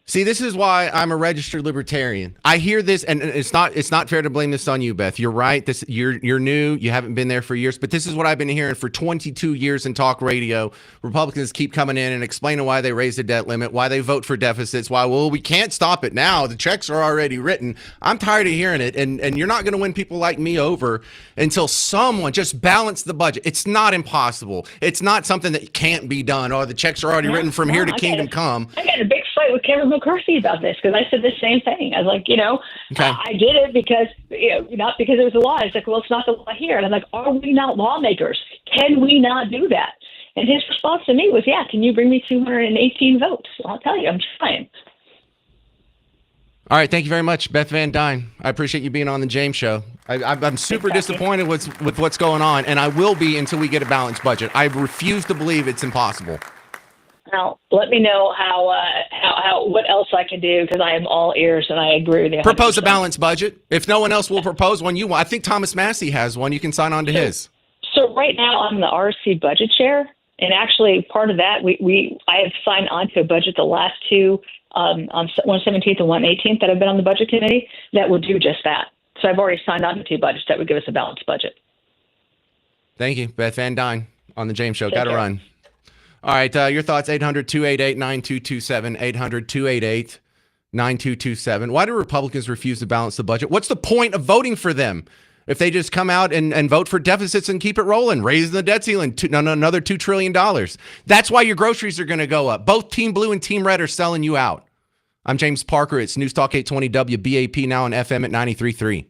Speaker 1: See, this is why I'm a registered libertarian. I hear this, and it's not fair to blame this on you, Beth. You're right. You're new. You haven't been there for years, but this is what I've been hearing for 22 years in talk radio. Republicans keep coming in and explaining why they raised the debt limit, why they vote for deficits, why we can't stop it now. The checks are already written. I'm tired of hearing it, and you're not going to win people like me over until someone just balance the budget. It's not impossible. It's not something that can't be done. Oh, the checks are already written from here to kingdom come.
Speaker 3: I got a big fight with Kevin McCarthy about this because I said the same thing. I was like, I did it because, not because it was a law. I was like, well, it's not the law here. And I'm like, are we not lawmakers? Can we not do that? And his response to me was, yeah, can you bring me 218 votes? I'll tell you, I'm trying.
Speaker 1: All right. Thank you very much, Beth Van Dyne. I appreciate you being on the James Show. I'm super disappointed with what's going on, and I will be until we get a balanced budget. I refuse to believe it's impossible.
Speaker 3: Now, let me know how what else I can do because I am all ears and I agree with you. 100%.
Speaker 1: Propose a balanced budget. If no one else will propose one, I think Thomas Massey has one. You can sign on to his.
Speaker 3: So right now I'm the RC budget chair, and actually part of that I have signed on to a budget the last 2 on 117th and 118th that I've been on the budget committee that will do just that. So I've already signed on to 2 budgets that would give us a balanced budget.
Speaker 1: Thank you, Beth Van Dyne on the James Show.
Speaker 3: Take
Speaker 1: Got to
Speaker 3: care.
Speaker 1: run. All right, your thoughts, 800-288-9227, 800-288-9227. Why do Republicans refuse to balance the budget? What's the point of voting for them if they just come out and vote for deficits and keep it rolling, raising the debt ceiling to another $2 trillion? That's why your groceries are going to go up. Both Team Blue and Team Red are selling you out. I'm James Parker. It's News Talk 820 WBAP, now on FM at 93.3.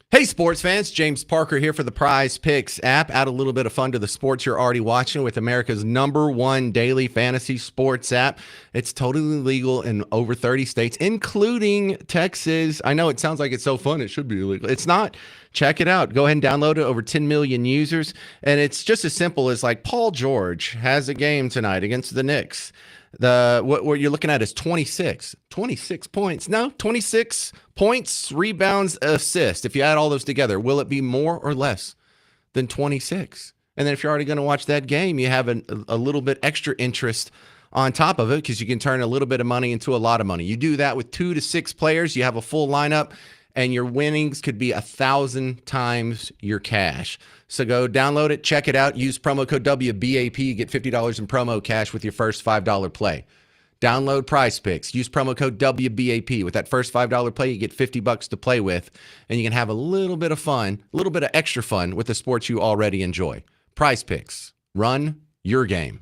Speaker 1: Hey, sports fans. James Parker here for the Prize Picks app. Add a little bit of fun to the sports you're already watching with America's #1 daily fantasy sports app. It's totally legal in over 30 states, including Texas. I know it sounds like it's so fun. It should be illegal. It's not. Check it out. Go ahead and download it. Over 10 million users. And it's just as simple as like Paul George has a game tonight against the Knicks. What you're looking at is 26 points. No, 26 points, rebounds, assists. If you add all those together, will it be more or less than 26? And then if you're already going to watch that game, you have a little bit extra interest on top of it because you can turn a little bit of money into a lot of money. You do that with 2 to 6 players. You have a full lineup, and your winnings could be 1,000 times your cash. So go download it, check it out, use promo code WBAP, you get $50 in promo cash with your first $5 play. Download Prize Picks, use promo code WBAP. With that first $5 play, you get $50 to play with, and you can have a little bit of fun, a little bit of extra fun with the sports you already enjoy. Prize Picks, run your game.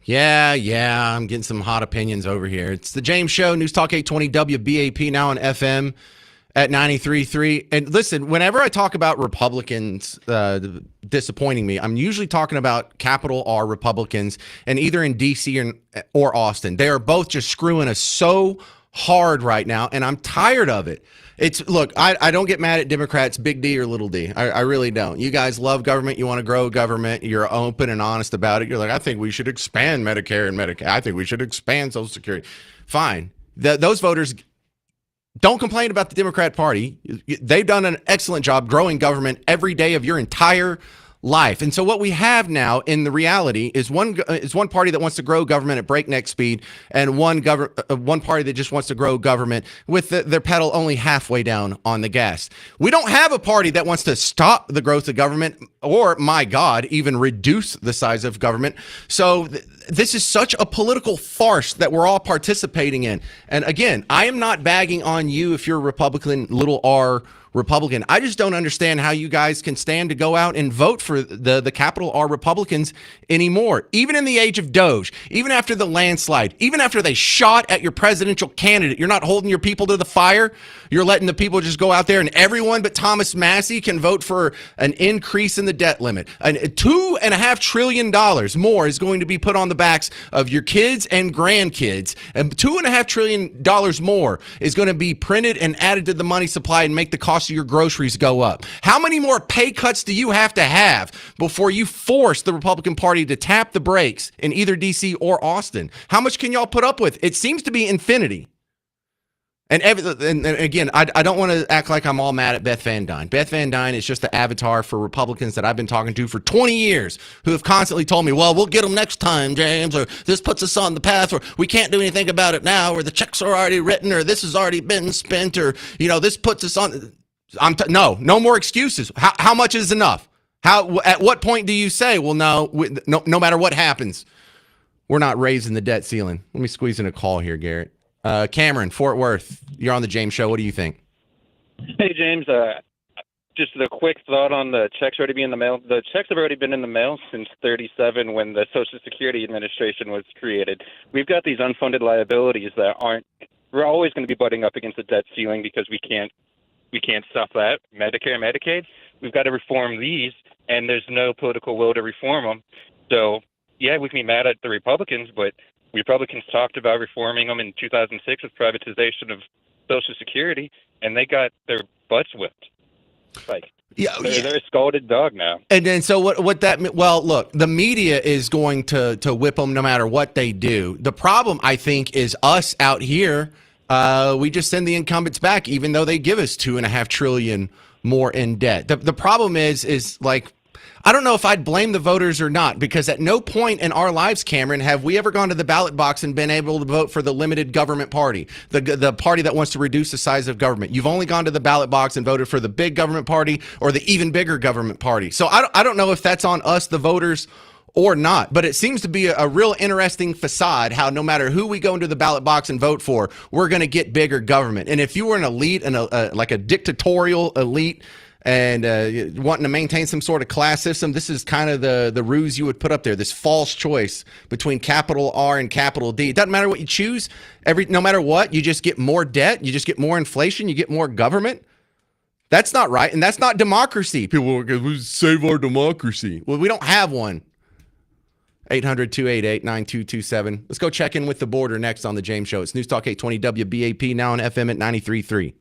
Speaker 1: Yeah, I'm getting some hot opinions over here. It's the James Show, News Talk 820 WBAP, now on FM at 93.3. And listen, whenever I talk about Republicans disappointing me, I'm usually talking about capital R Republicans, and either in D.C. or Austin. They are both just screwing us so hard right now, and I'm tired of it. Look, I don't get mad at Democrats, big D or little d. I really don't. You guys love government. You want to grow government. You're open and honest about it. You're like, I think we should expand Medicare and Medicaid. I think we should expand Social Security. Fine. Those voters don't complain about the Democrat Party. They've done an excellent job growing government every day of your entire life. And so what we have now in the reality is one party that wants to grow government at breakneck speed, and one party that just wants to grow government with their pedal only halfway down on the gas. We don't have a party that wants to stop the growth of government or, my God, even reduce the size of government. So this is such a political farce that we're all participating in. And again, I am not bagging on you if you're a Republican, little r Republican. I just don't understand how you guys can stand to go out and vote for the capital R Republicans anymore. Even in the age of Doge, even after the landslide, even after they shot at your presidential candidate, you're not holding your people to the fire. You're letting the people just go out there, and everyone but Thomas Massey can vote for an increase in the debt limit. And $2.5 trillion more is going to be put on the backs of your kids and grandkids. And $2.5 trillion more is going to be printed and added to the money supply and make the cost of your groceries go up. How many more pay cuts do you have to have before you force the Republican Party to tap the brakes in either DC or Austin? How much can y'all put up with? It seems to be infinity. And again, I don't want to act like I'm all mad at Beth Van Dyne. Beth Van Dyne is just the avatar for Republicans that I've been talking to for 20 years who have constantly told me, well, we'll get them next time, James, or this puts us on the path, or we can't do anything about it now, or the checks are already written, or this has already been spent, or, this puts us on. No more excuses. How much is enough? At what point do you say, well, no matter what happens, we're not raising the debt ceiling? Let me squeeze in a call here, Garrett. Cameron, Fort Worth, you're on the James Show. What do you think?
Speaker 4: Hey, James. Just a quick thought on the checks already being in the mail. The checks have already been in the mail since 1937 when the Social Security Administration was created. We've got these unfunded liabilities that we're always going to be butting up against the debt ceiling because we can't stop that. Medicare, Medicaid, we've got to reform these, and there's no political will to reform them. So, yeah, we can be mad at the Republicans, but Republicans talked about reforming them in 2006 with privatization of Social Security, and they got their butts whipped. They're a scalded dog now.
Speaker 1: And then so what that, well, look, the media is going to whip them no matter what they do. The problem, I think, is us out here. We just send the incumbents back, even though they give us $2.5 trillion more in debt. The problem is like, I don't know if I'd blame the voters or not, because at no point in our lives, Cameron, have we ever gone to the ballot box and been able to vote for the limited government party, the party that wants to reduce the size of government. You've only gone to the ballot box and voted for the big government party or the even bigger government party. So I don't know if that's on us, the voters, or not, but it seems to be a real interesting facade how no matter who we go into the ballot box and vote for, we're going to get bigger government. And if you were an elite and like a dictatorial elite and wanting to maintain some sort of class system, this is kind of the ruse you would put up there, this false choice between capital R and capital D. It doesn't matter what you choose. No matter what, you just get more debt, you just get more inflation, you get more government. That's not right, and that's not democracy. People are going to save our democracy. Well, we don't have one. 800-288-9227. Let's go check in with the border next on the James Show. It's News Talk 820 WBAP, now on FM at 93.3.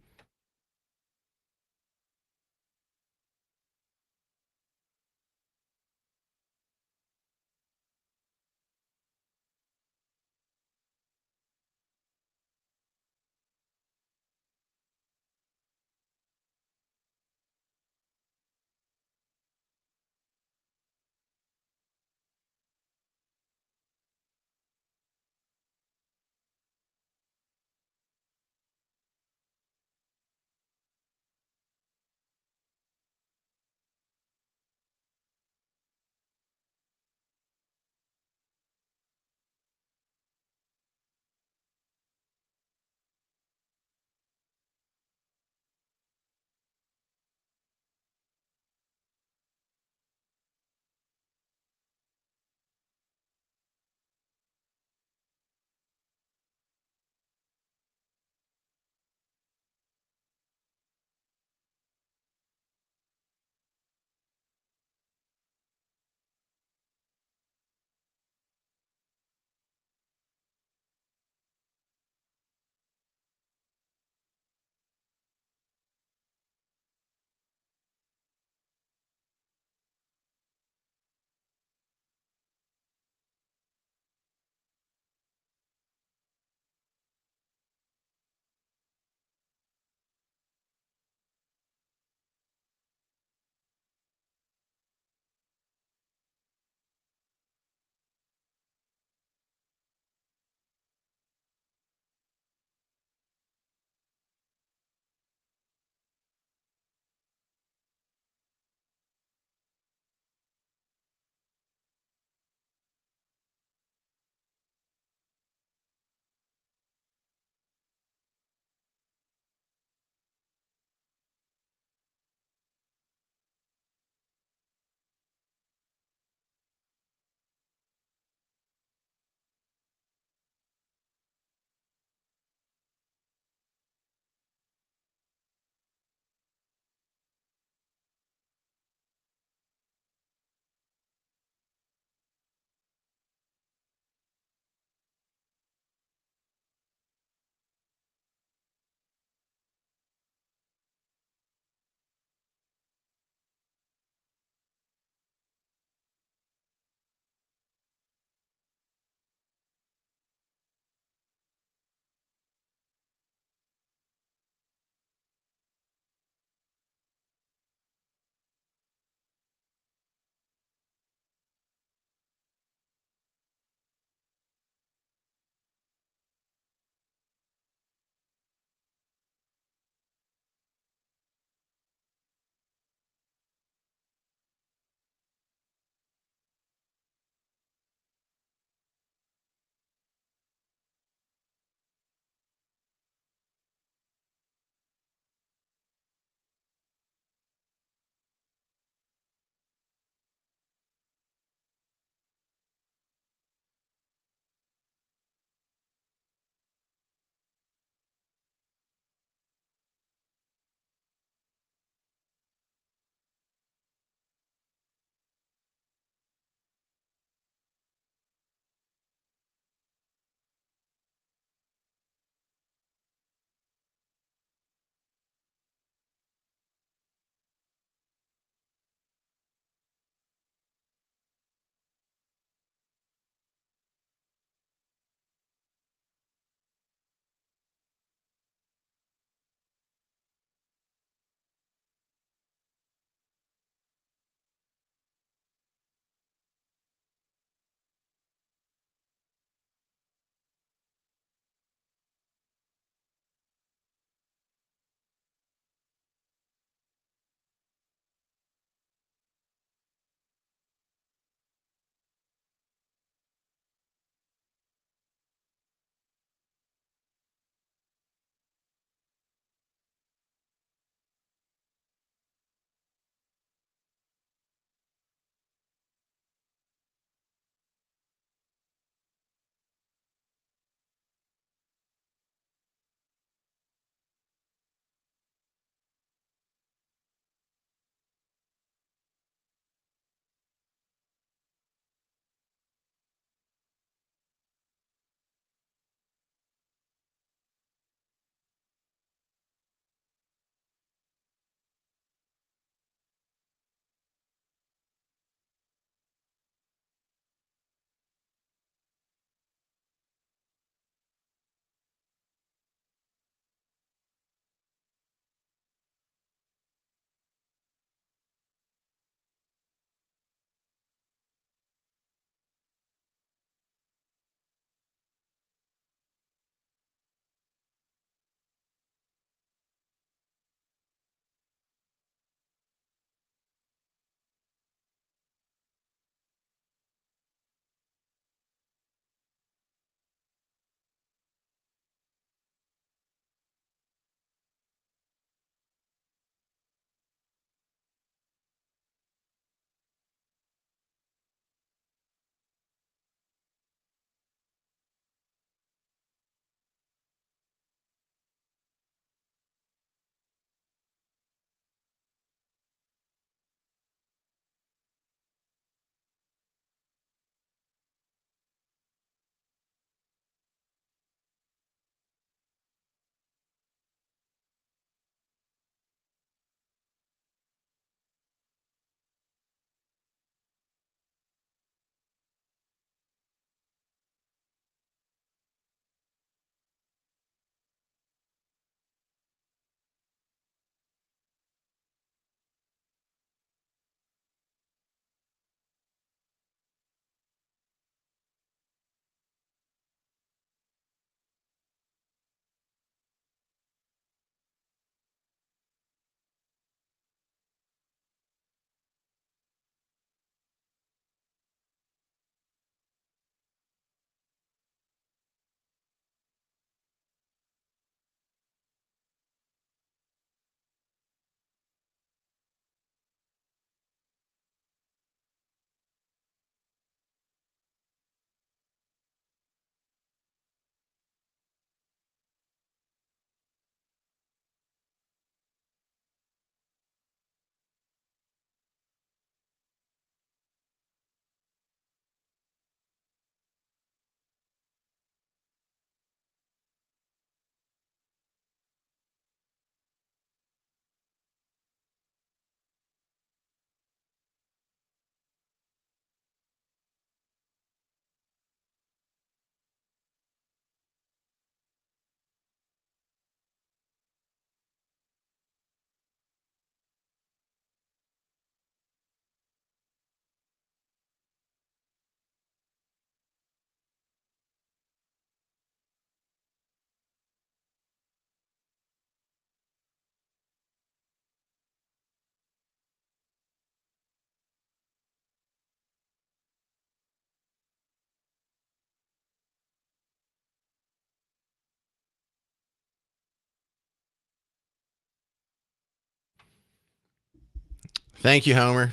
Speaker 1: Thank you, Homer.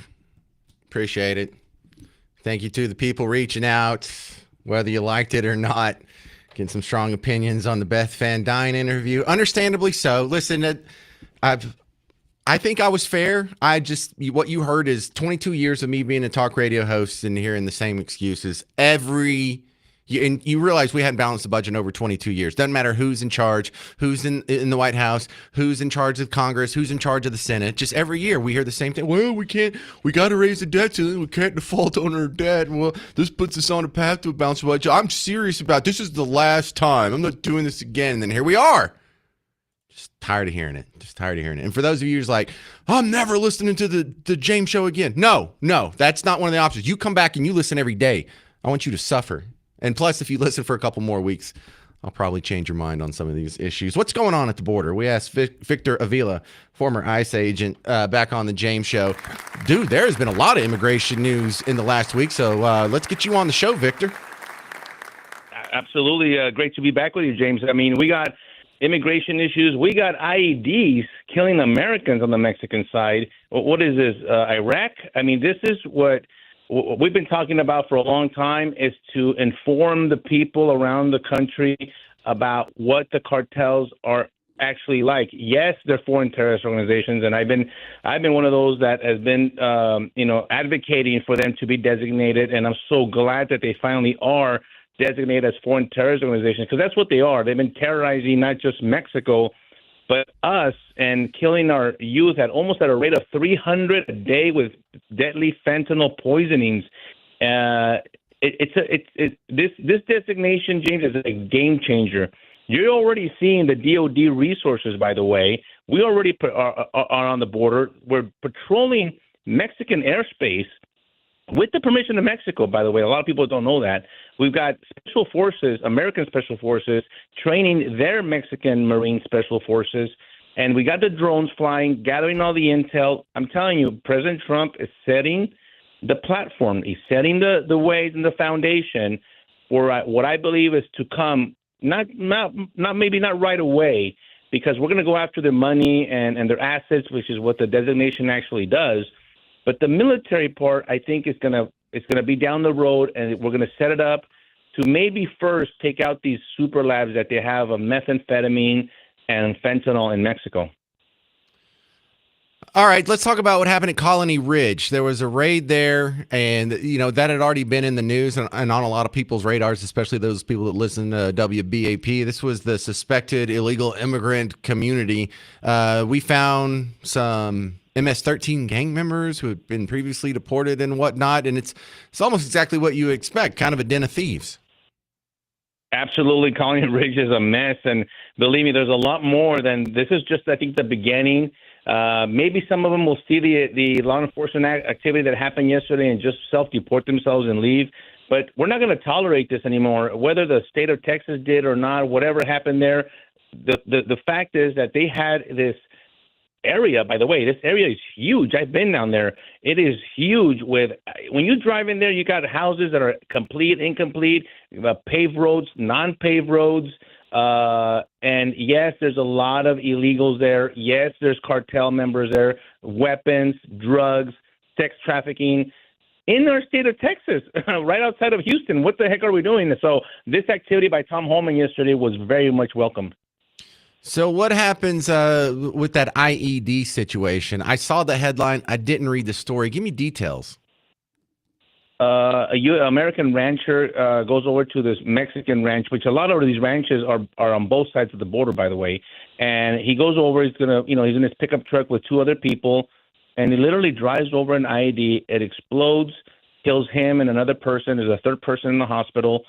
Speaker 1: Appreciate it. Thank you to the people reaching out, whether you liked it or not. Getting some strong opinions on the Beth Van Dyne interview. Understandably so. Listen, I think I was fair. What you heard is 22 years of me being a talk radio host and hearing the same excuses and you realize we hadn't balanced the budget in over 22 years. Doesn't matter who's in charge, who's in the White House, who's in charge of Congress, who's in charge of the Senate. Just every year we hear the same thing. Well, we got to raise the debt ceiling. We can't default on our debt. Well, this puts us on a path to a balanced budget. I'm serious about this. Is the last time. I'm not doing this again. And then here we are. Just tired of hearing it. And for those of you who's like, I'm never listening to the James Show again. No, that's not one of the options. You come back and you listen every day. I want you to suffer. And plus, if you listen for a couple more weeks, I'll probably change your mind on some of these issues. What's going on at the border? We asked Victor Avila, former ICE agent, back on the James Show. Dude, there has been a lot of immigration news in the last week, so let's get you on the show, Victor.
Speaker 5: Absolutely. Great to be back with you, James. I mean, we got immigration issues. We got IEDs killing Americans on the Mexican side. What is this, Iraq? I mean, this is what we've been talking about for a long time, is to inform the people around the country about what the cartels are actually like. Yes, they're foreign terrorist organizations, and I've been one of those that has been advocating for them to be designated, and I'm so glad that they finally are designated as foreign terrorist organizations, because that's what they are. They've been terrorizing not just Mexico, but us, and killing our youth almost at a rate of 300 a day with deadly fentanyl poisonings. This designation, James, is a game changer. You're already seeing the DOD resources, by the way. We already are on the border. We're patrolling Mexican airspace with the permission of Mexico, by the way. A lot of people don't know that. We've got special forces, American special forces, training their Mexican Marine special forces. And we got the drones flying, gathering all the intel. I'm telling you, President Trump is setting the platform. He's setting the ways and the foundation for what I believe is to come, maybe not right away, because we're going to go after their money and their assets, which is what the designation actually does. But the military part, I think, is going to be down the road, and we're going to set it up to maybe first take out these super labs that they have of methamphetamine and fentanyl in Mexico.
Speaker 1: All right, let's talk about what happened at Colony Ridge. There was a raid there, and that had already been in the news and on a lot of people's radars, especially those people that listen to WBAP. This was the suspected illegal immigrant community. We found some MS-13 gang members who had been previously deported and whatnot, and it's almost exactly what you expect, kind of a den of thieves.
Speaker 5: Absolutely. Colony Ridge is a mess, and believe me, there's a lot more than this. Is just, I think, the beginning. Maybe some of them will see the law enforcement activity that happened yesterday and just self-deport themselves and leave. But we're not going to tolerate this anymore, whether the state of Texas did or not, whatever happened there. The fact is that they had this area, by the way, this area is huge. I've been down there. It is huge. When you drive in there, you got houses that are complete, incomplete, paved roads, non-paved roads. And yes, there's a lot of illegals there. Yes, there's cartel members there, weapons, drugs, sex trafficking in our state of Texas, right outside of Houston. What the heck are we doing? So this activity by Tom Holman yesterday was very much welcomed.
Speaker 1: So what happens with that IED situation? I saw the headline. I didn't read the story. Give me details.
Speaker 5: American rancher goes over to this Mexican ranch, which a lot of these ranches are on both sides of the border, by the way. And he goes over. He's in his pickup truck with two other people, and he literally drives over an IED. It explodes, kills him and another person. There's a third person in the hospital.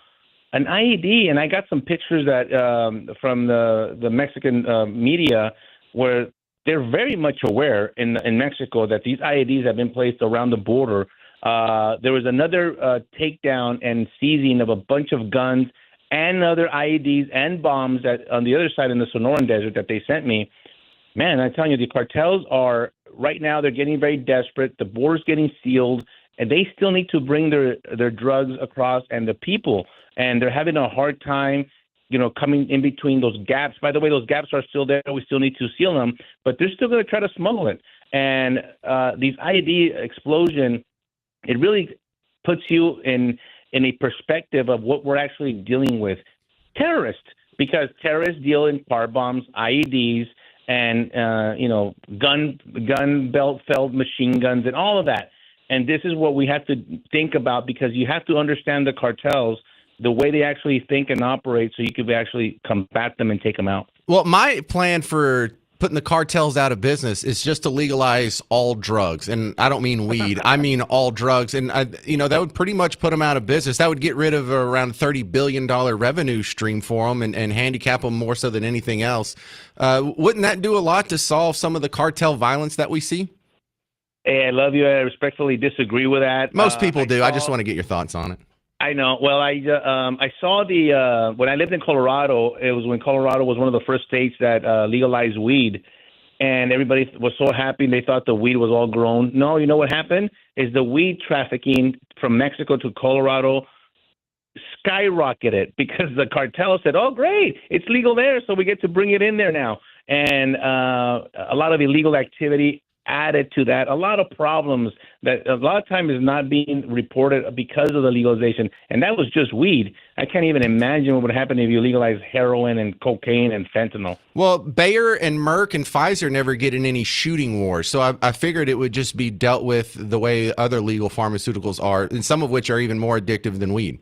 Speaker 5: An IED, and I got some pictures that from the Mexican media where they're very much aware in Mexico that these IEDs have been placed around the border. There was another takedown and seizing of a bunch of guns and other IEDs and bombs that on the other side in the Sonoran Desert that they sent me. Man, I'm telling you, the cartels are right now, they're getting very desperate. The border's getting sealed, and they still need to bring their drugs across and the people. And they're having a hard time, coming in between those gaps. By the way, those gaps are still there. We still need to seal them, but they're still going to try to smuggle it. And these IED explosion, it really puts you in a perspective of what we're actually dealing with. Terrorists, because terrorists deal in car bombs, IEDs, and gun belt filled machine guns and all of that. And this is what we have to think about, because you have to understand the cartels, the way they actually think and operate, so you can actually combat them and take them out.
Speaker 1: Well, my plan for putting the cartels out of business is just to legalize all drugs. And I don't mean weed. I mean all drugs. And, that would pretty much put them out of business. That would get rid of around $30 billion revenue stream for them and handicap them more so than anything else. Wouldn't that do a lot to solve some of the cartel violence that we see?
Speaker 5: Hey, I love you. I respectfully disagree with that.
Speaker 1: Most people do. I just want to get your thoughts on it.
Speaker 5: I know. Well, I saw when I lived in Colorado. It was when Colorado was one of the first states that legalized weed, and everybody was so happy. They thought the weed was all grown. No, you know what happened is the weed trafficking from Mexico to Colorado skyrocketed because the cartel said, "Oh, great, it's legal there, so we get to bring it in there now." And a lot of illegal activity added to that, a lot of problems that a lot of time is not being reported because of the legalization. And that was just weed. I can't even imagine what would happen if you legalize heroin and cocaine and fentanyl.
Speaker 1: Well, Bayer and Merck and Pfizer never get in any shooting wars, so I figured it would just be dealt with the way other legal pharmaceuticals are, and some of which are even more addictive than weed.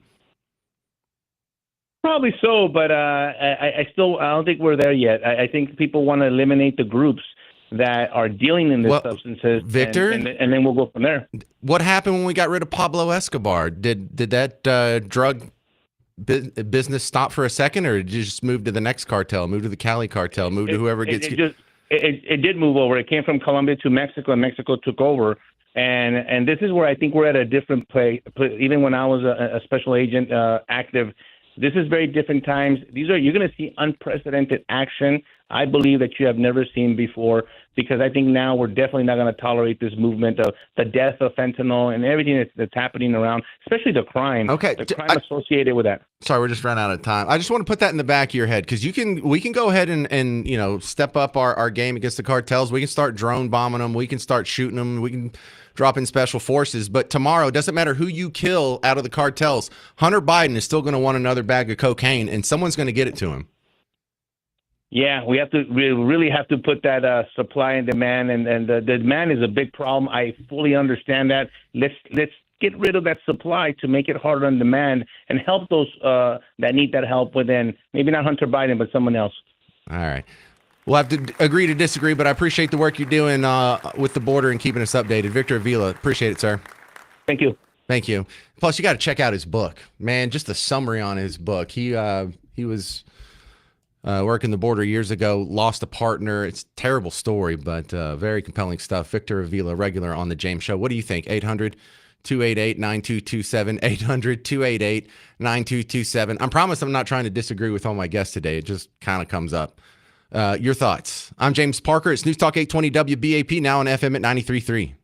Speaker 5: Probably so, but I don't think we're there yet. I think people want to eliminate the groups that are dealing in these substances,
Speaker 1: Victor,
Speaker 5: and then we'll go from there.
Speaker 1: What happened when we got rid of Pablo Escobar? Did that drug business stop for a second, or did you just move to the next cartel, move to the Cali cartel, move to whoever gets?
Speaker 5: It did move over. It came from Colombia to Mexico, and Mexico took over. And this is where I think we're at a different place. Even when I was a special agent active, this is very different times. You're going to see unprecedented action, I believe, that you have never seen before, because I think now we're definitely not going to tolerate this movement of the death of fentanyl and everything that's happening around, especially the crime.
Speaker 1: Okay,
Speaker 5: the crime associated with that.
Speaker 1: Sorry, we're just running out of time. I just want to put that in the back of your head, because we can go ahead and step up our game against the cartels. We can start drone bombing them. We can start shooting them. We can drop in special forces. But tomorrow, it doesn't matter who you kill out of the cartels, Hunter Biden is still going to want another bag of cocaine, and someone's going to get it to him.
Speaker 5: Yeah, we really have to put that supply and demand, and the demand is a big problem. I fully understand that. Let's get rid of that supply to make it harder on demand and help those that need that help within, maybe not Hunter Biden, but someone else.
Speaker 1: All right. We'll have to agree to disagree, but I appreciate the work you're doing with the border and keeping us updated. Victor Avila, appreciate it, sir.
Speaker 5: Thank you.
Speaker 1: Thank you. Plus, you got to check out his book. Man, just the summary on his book. He was working the border years ago, lost a partner. It's a terrible story, but very compelling stuff. Victor Avila, regular on The James Show. What do you think? 800-288-9227, 800-288-9227. I promise I'm not trying to disagree with all my guests today. It just kind of comes up. Your thoughts. I'm James Parker. It's News Talk 820 WBAP, now on FM at 93.3.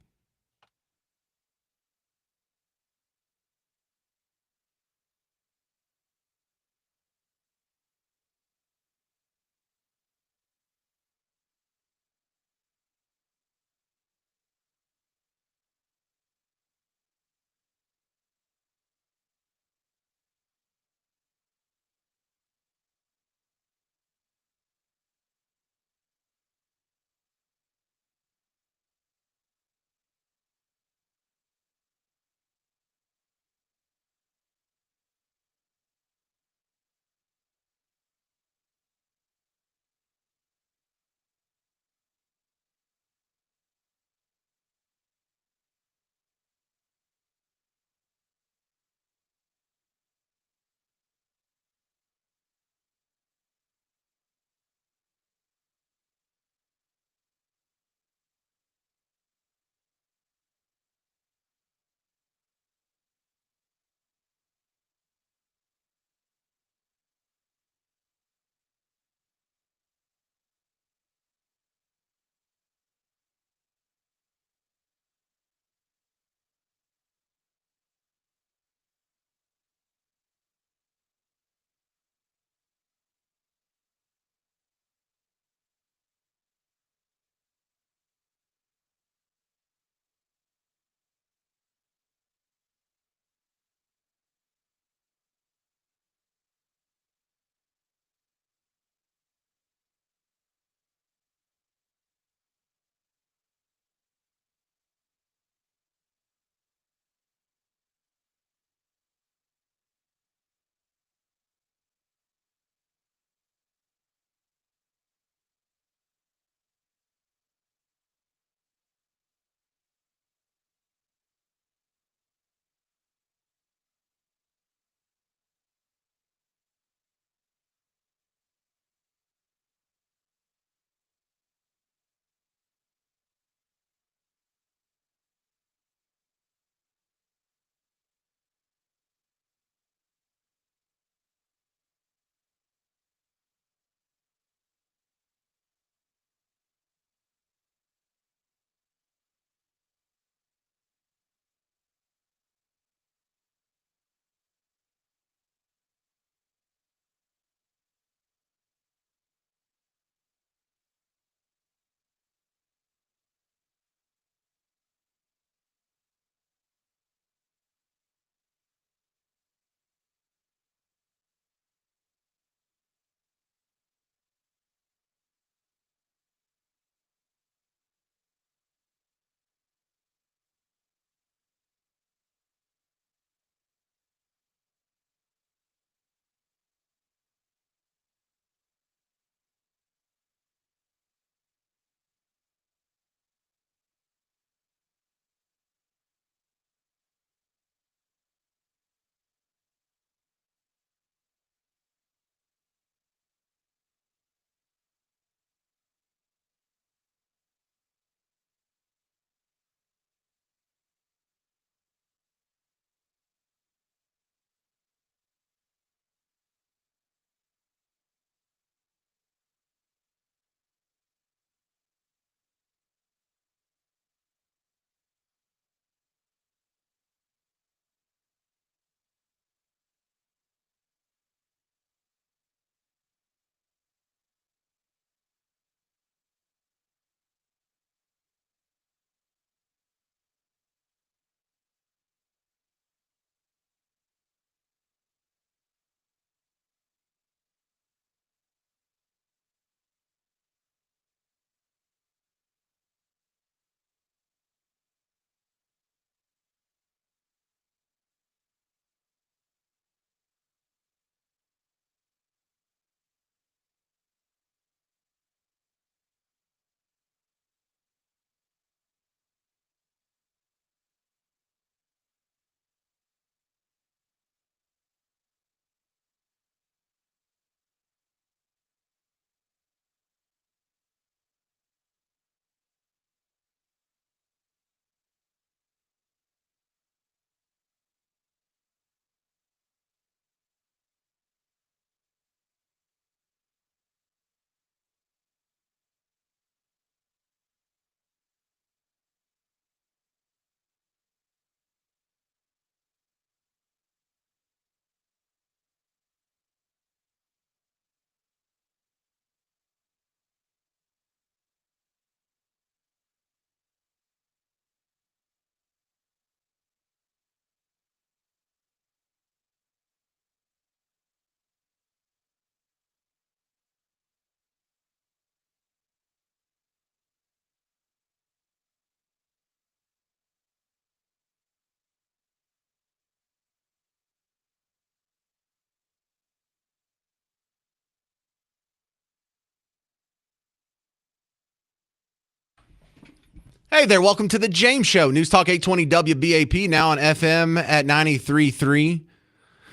Speaker 1: Hey there, welcome to the James Show. News Talk 820 WBAP, now on FM at 93.3.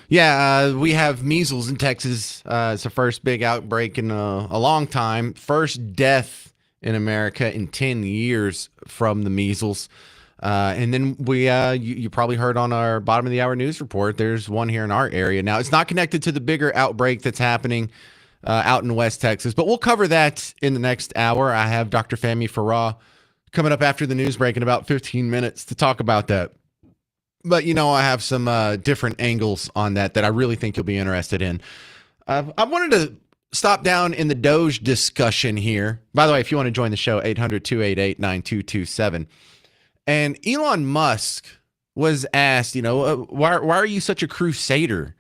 Speaker 1: Yeah, we have measles in Texas. It's the first big outbreak in a long time. First death in America in 10 years from the measles. And then you probably heard on our bottom of the hour news report, there's one here in our area. Now, it's not connected to the bigger outbreak that's happening out in West Texas, but we'll cover that in the next hour. I have Dr. Fahmy Farah coming up after the news break in about 15 minutes to talk about that. But, I have some different angles on that I really think you'll be interested in. I wanted to stop down in the Doge discussion here. By the way, if you want to join the show, 800-288-9227. And Elon Musk was asked, why are you such a crusader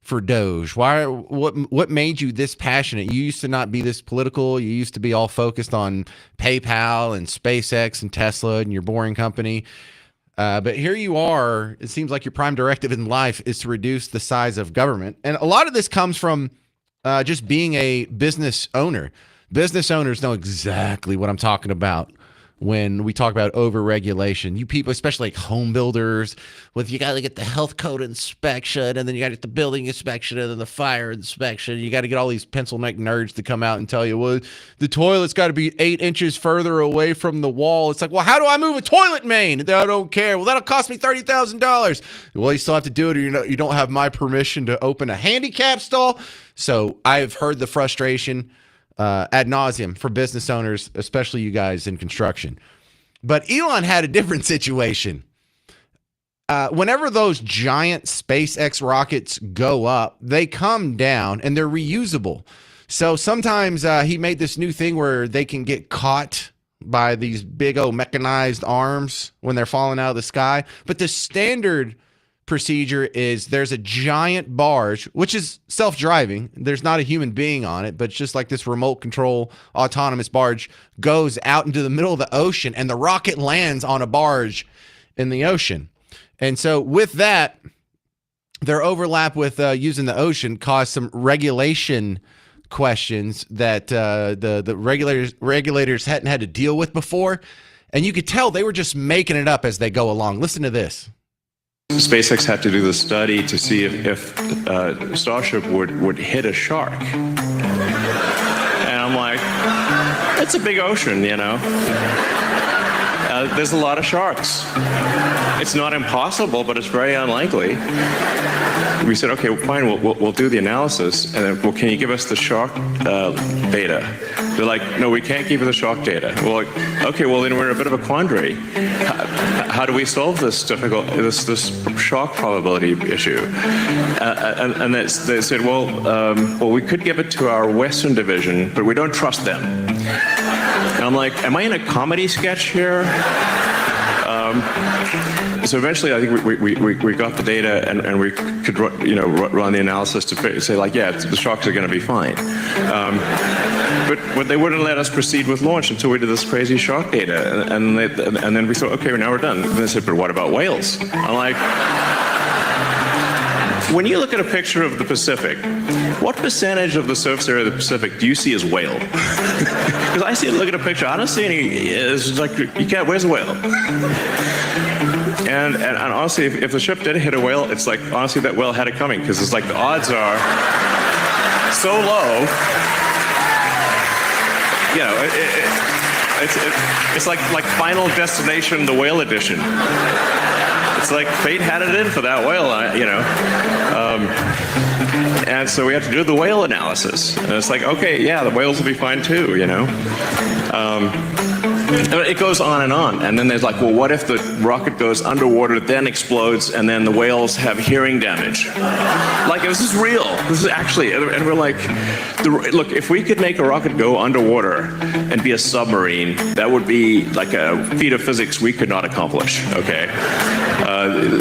Speaker 1: for Doge? What made you this passionate? You used to not be this political. You used to be all focused on PayPal and SpaceX and Tesla and your boring company. But here you are. It seems like your prime directive in life is to reduce the size of government. And a lot of this comes from just being a business owner. Business owners know exactly what I'm talking about when we talk about overregulation. You people, especially like home builders, you got to get the health code inspection, and then you got to get the building inspection, and then the fire inspection. You got to get all these pencil neck nerds to come out and tell you, well, the toilet's got to be 8 inches further away from the wall. It's like, well, how do I move a toilet main? I don't care. Well, that'll cost me $30,000. Well, you still have to do it, or you don't have my permission to open a handicap stall. So I've heard the frustration ad nauseum for business owners, especially you guys in construction. But Elon had a different situation. Whenever those giant SpaceX rockets go up, they come down and they're reusable. So sometimes he made this new thing where they can get caught by these big old mechanized arms when they're falling out of the sky. But the standard procedure is there's a giant barge, which is self-driving. There's not a human being on it, but it's just like this remote control autonomous barge goes out into the middle of the ocean, and the rocket lands on a barge in the ocean. And so with that, their overlap with using the ocean caused some regulation questions that the regulators hadn't had to deal with before. And you could tell they were just making it up as they go along. Listen to this.
Speaker 6: SpaceX had to do the study to see if Starship would hit a shark. And I'm like, it's a big ocean, there's a lot of sharks. It's not impossible, but it's very unlikely. We said, okay, fine, we'll do the analysis. And then, well, can you give us the shark data? They're like, no, we can't give you the shark data. We're like, okay, well, then we're in a bit of a quandary. How do we solve this shark probability issue? And they said, well, we could give it to our Western division, but we don't trust them. And I'm like, am I in a comedy sketch here? So eventually, I think we got the data, and we could run the analysis to say, like, yeah, the sharks are going to be fine. But they wouldn't let us proceed with launch until we did this crazy shark data, and then we thought, okay, now we're done. And they said, but what about whales? I'm like, when you look at a picture of the Pacific, what percentage of the surface area of the Pacific do you see as whale? Because I look at a picture, I don't see any. It's like, you can't. Where's the whale? And honestly, if the ship did hit a whale, it's like, honestly, that whale had it coming, because it's like the odds are so low. It's like Final Destination, the whale edition. It's like fate had it in for that whale, and so we had to do the whale analysis. And it's like, okay, yeah, the whales will be fine too, It goes on. And then there's like, well, what if the rocket goes underwater, then explodes, and then the whales have hearing damage? Like, this is real. This is actually, and we're like, look, if we could make a rocket go underwater and be a submarine, that would be like a feat of physics we could not accomplish, okay?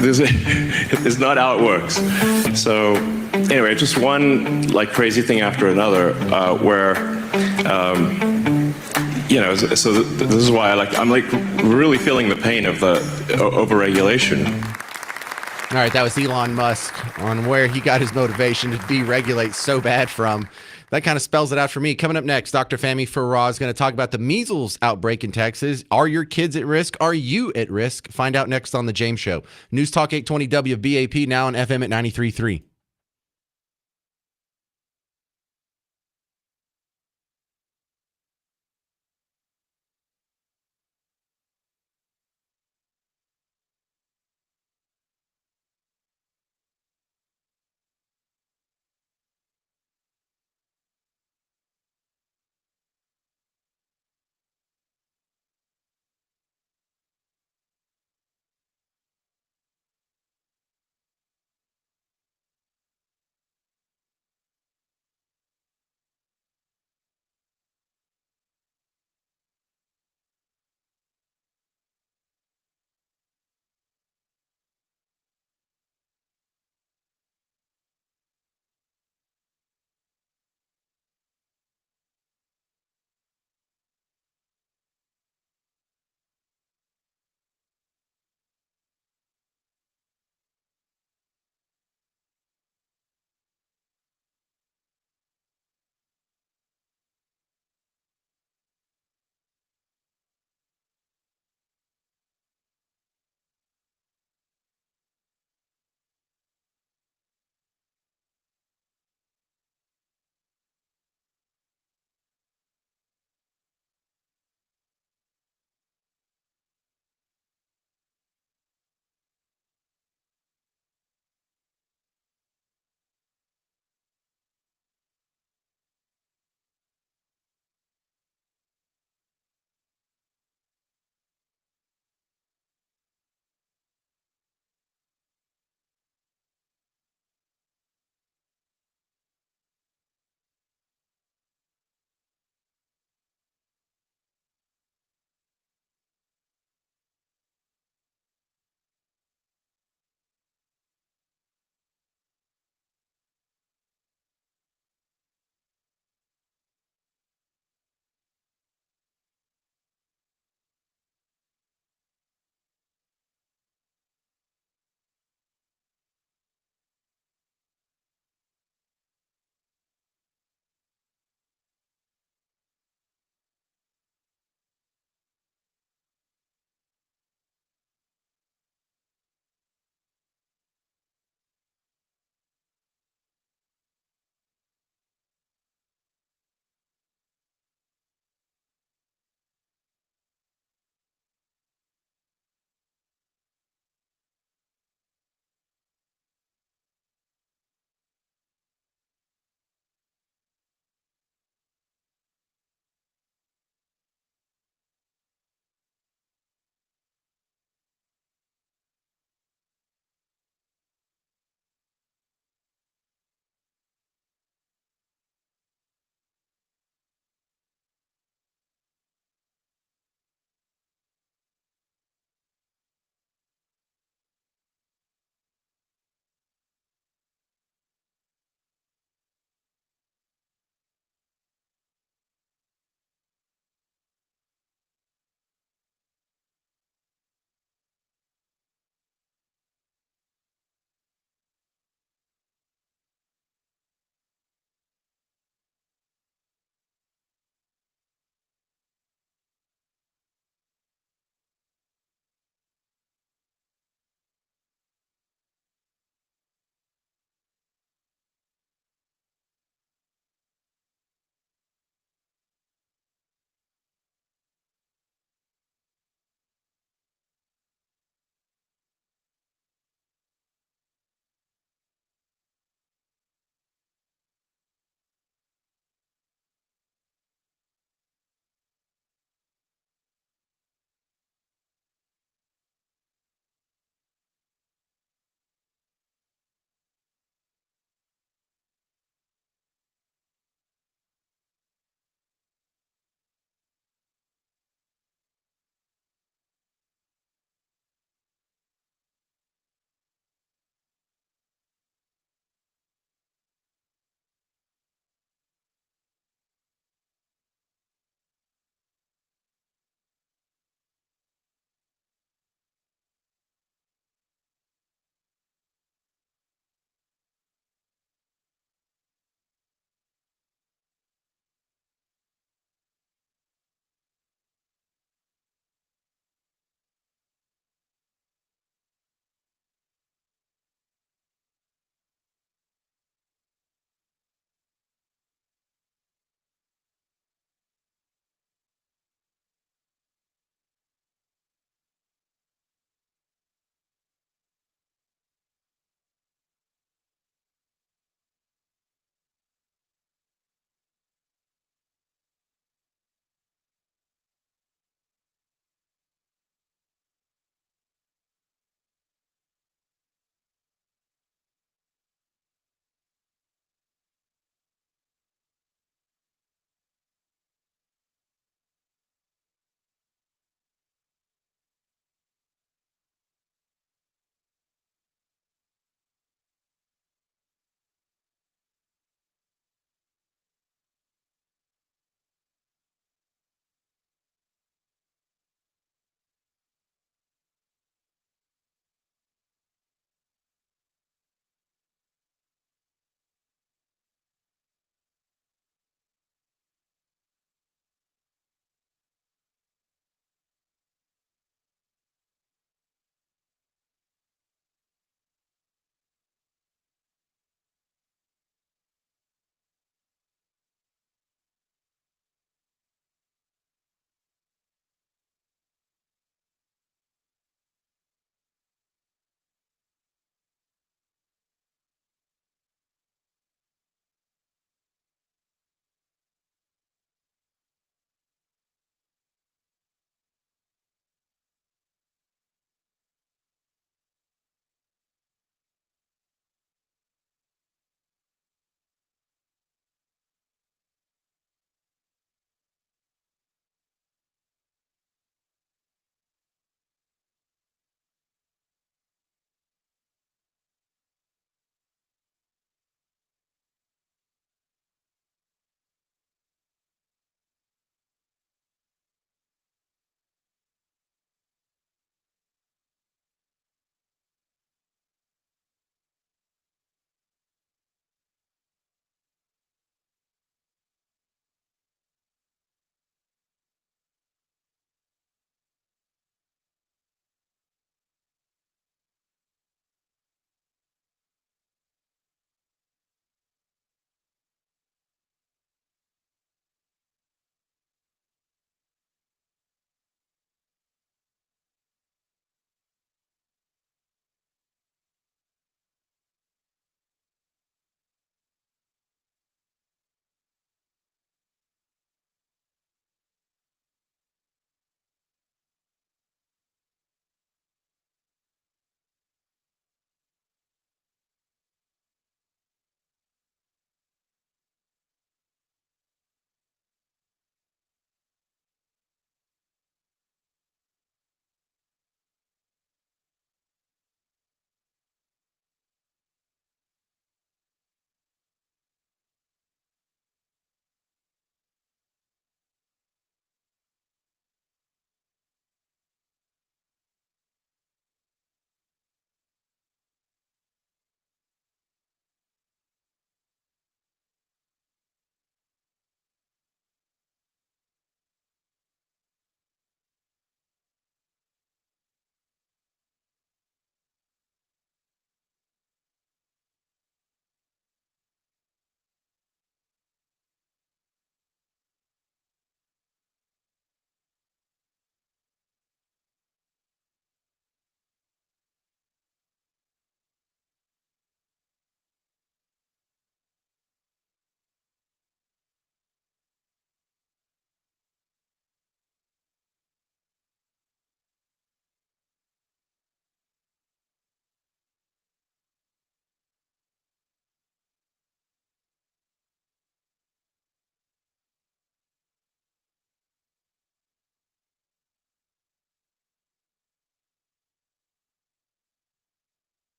Speaker 6: This is not how it works. So anyway, just one like crazy thing after another, where so this is why I'm really feeling the pain of the overregulation.
Speaker 1: All right, that was Elon Musk on where he got his motivation to deregulate so bad from. That kind of spells it out for me. Coming up next, Dr. Fahmy Farah is going to talk about the measles outbreak in Texas. Are your kids at risk? Are you at risk? Find out next on The James Show. News Talk 820 WBAP, now on FM at 93.3.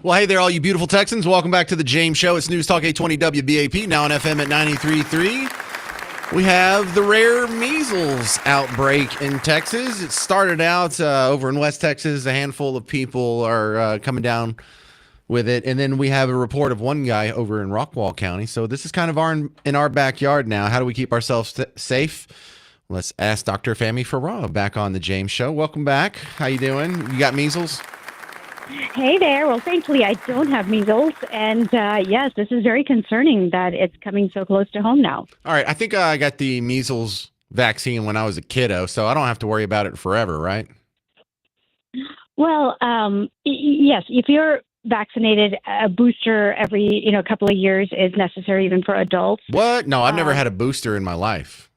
Speaker 1: Well, hey there, all you beautiful Texans. Welcome back to the James Show. It's News Talk 820 WBAP, now on FM at 93.3. We have the rare measles outbreak in Texas. It started out over in West Texas. A handful of people are coming down with it. And then we have a report of one guy over in Rockwall County. So this is kind of in our backyard now. How do we keep ourselves safe? Let's ask Dr. Fahmy Farah back on the James Show. Welcome back. How you doing? You got measles?
Speaker 7: Hey there. Well, thankfully, I don't have measles. And yes, this is very concerning that it's coming so close to home now.
Speaker 1: All right. I think I got the measles vaccine when I was a kiddo, so I don't have to worry about it forever, right?
Speaker 7: Well, yes, if you're vaccinated, a booster every couple of years is necessary even for adults.
Speaker 1: What? No, I've never had a booster in my life,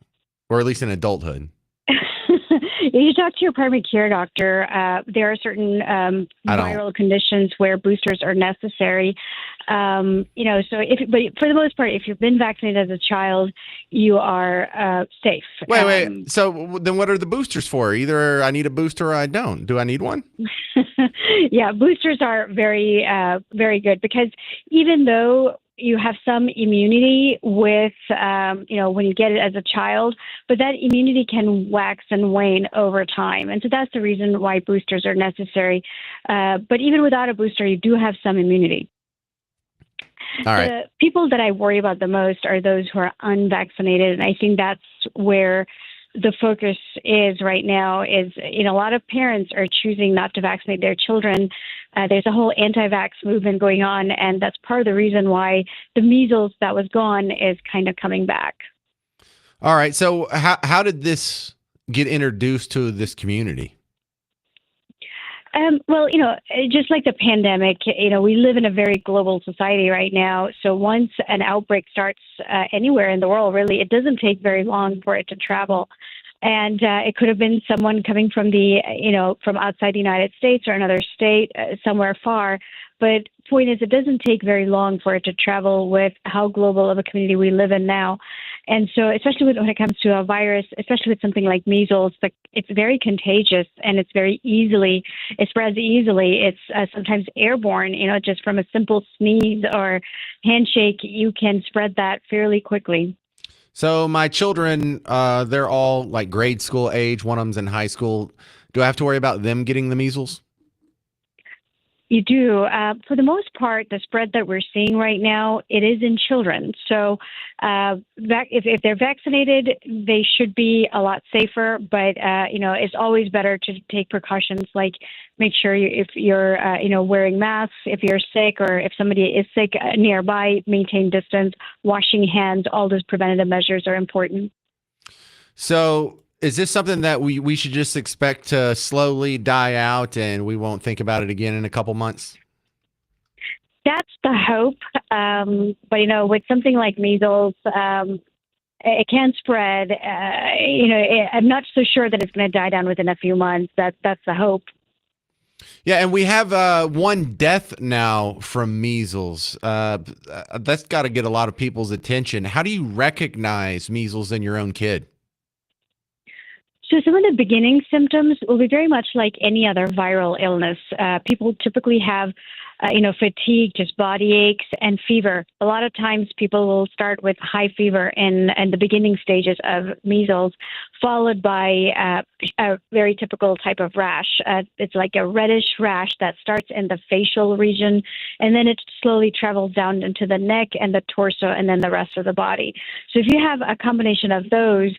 Speaker 1: or at least in adulthood.
Speaker 7: You talk to your primary care doctor. There are certain viral conditions where boosters are necessary. So but for the most part, if you've been vaccinated as a child, you are safe.
Speaker 1: Wait. So then what are the boosters for? Either I need a booster or I don't. Do I need one?
Speaker 7: Yeah, boosters are very, very good because even though you have some immunity with, when you get it as a child, but that immunity can wax and wane over time. And so that's the reason why boosters are necessary. But even without a booster, you do have some immunity.
Speaker 1: All right.
Speaker 7: The people that I worry about the most are those who are unvaccinated. And I think that's where the focus is right now is, a lot of parents are choosing not to vaccinate their children. There's a whole anti-vax movement going on, and that's part of the reason why the measles that was gone is kind of coming back.
Speaker 1: All right. So how did this get introduced to this community?
Speaker 7: Well, just like the pandemic, we live in a very global society right now. So once an outbreak starts anywhere in the world, really, it doesn't take very long for it to travel. And it could have been someone coming from from outside the United States or another state, somewhere far. But point is, it doesn't take very long for it to travel with how global of a community we live in now. And so, especially when it comes to a virus, especially with something like measles, it's very contagious and it spreads easily. It's sometimes airborne, just from a simple sneeze or handshake, you can spread that fairly quickly.
Speaker 1: So my children, they're all like grade school age. One of them's in high school. Do I have to worry about them getting the measles?
Speaker 7: You do. For the most part, the spread that we're seeing right now, it is in children. So if they're vaccinated, they should be a lot safer. But, it's always better to take precautions like make sure if you're, wearing masks, if you're sick or if somebody is sick nearby, maintain distance, washing hands. All those preventative measures are important.
Speaker 1: So is this something that we should just expect to slowly die out and we won't think about it again in a couple months?
Speaker 7: That's the hope. But, with something like measles, it can spread. I'm not so sure that it's going to die down within a few months. That's the hope.
Speaker 1: Yeah, and we have one death now from measles. That's got to get a lot of people's attention. How do you recognize measles in your own kid?
Speaker 7: So some of the beginning symptoms will be very much like any other viral illness. People typically have, fatigue, just body aches, and fever. A lot of times people will start with high fever in the beginning stages of measles, followed by a very typical type of rash. It's like a reddish rash that starts in the facial region, and then it slowly travels down into the neck and the torso, and then the rest of the body. So if you have a combination of those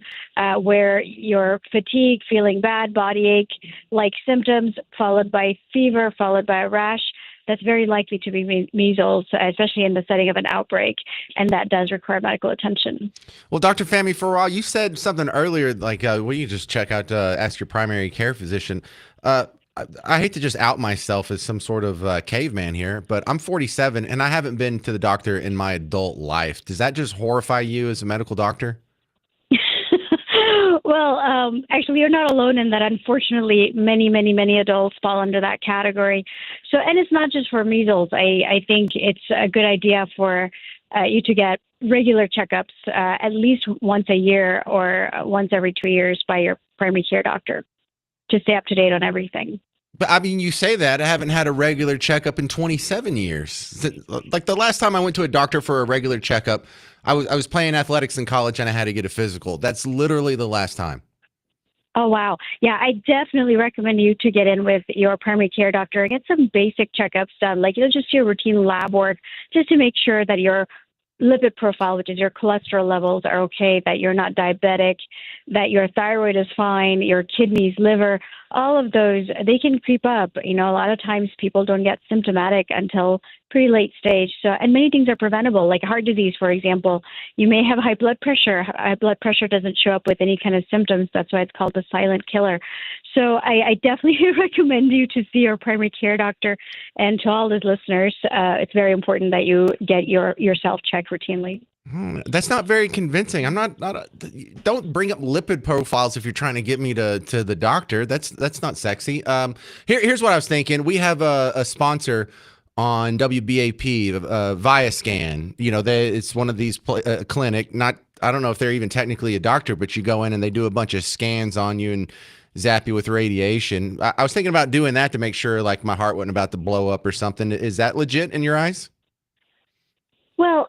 Speaker 7: where you're fatigue, feeling bad, body ache, like symptoms, followed by fever, followed by a rash, that's very likely to be measles, especially in the setting of an outbreak, and that does require medical attention.
Speaker 1: Well, Dr. Fahmy Farah, you said something earlier, like, you just check out, ask your primary care physician. I hate to just out myself as some sort of caveman here, but I'm 47, and I haven't been to the doctor in my adult life. Does that just horrify you as a medical doctor?
Speaker 7: Well, actually, you're not alone in that. Unfortunately, many adults fall under that category. So, and it's not just for measles. I think it's a good idea for you to get regular checkups at least once a year or once every 2 years by your primary care doctor to stay up to date on everything.
Speaker 1: But I mean, you say that I haven't had a regular checkup in 27 years. Like the last time I went to a doctor for a regular checkup, I was playing athletics in college and I had to get a physical. That's literally the last time.
Speaker 7: Oh, wow. Yeah, I definitely recommend you to get in with your primary care doctor and get some basic checkups done, like, just your routine lab work, just to make sure that your lipid profile, which is your cholesterol levels, are okay, that you're not diabetic, that your thyroid is fine, your kidneys, liver, all of those, they can creep up. A lot of times people don't get symptomatic until pretty late stage. So, and many things are preventable, like heart disease, for example. You may have high blood pressure. High blood pressure doesn't show up with any kind of symptoms. That's why it's called the silent killer. So I definitely recommend you to see your primary care doctor. And to all the listeners, it's very important that you get yourself checked routinely.
Speaker 1: That's not very convincing. I'm not don't bring up lipid profiles if you're trying to get me to the doctor. That's not sexy. Here's what I was thinking. We have a sponsor on WBAP, Viascan. It's one of these clinic. I don't know if they're even technically a doctor, but you go in and they do a bunch of scans on you and zap you with radiation. I was thinking about doing that to make sure like my heart wasn't about to blow up or something. Is that legit in your eyes?
Speaker 7: Well,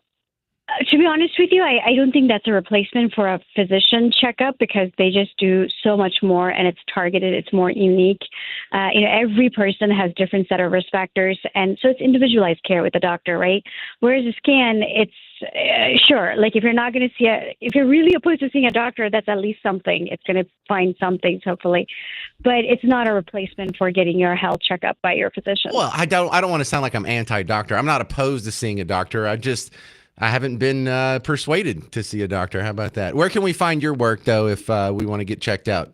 Speaker 7: to be honest with you, I don't think that's a replacement for a physician checkup, because they just do so much more and it's targeted. It's more unique. Every person has different set of risk factors, and so it's individualized care with the doctor, right? Whereas a scan, it's sure, like if you're not going to if you're really opposed to seeing a doctor, that's at least something. It's going to find some things, hopefully, but it's not a replacement for getting your health checkup by your physician.
Speaker 1: Well, I don't want to sound like I'm anti-doctor. I'm not opposed to seeing a doctor. I haven't been persuaded to see a doctor. How about that? Where can we find your work, though, if we want to get checked out?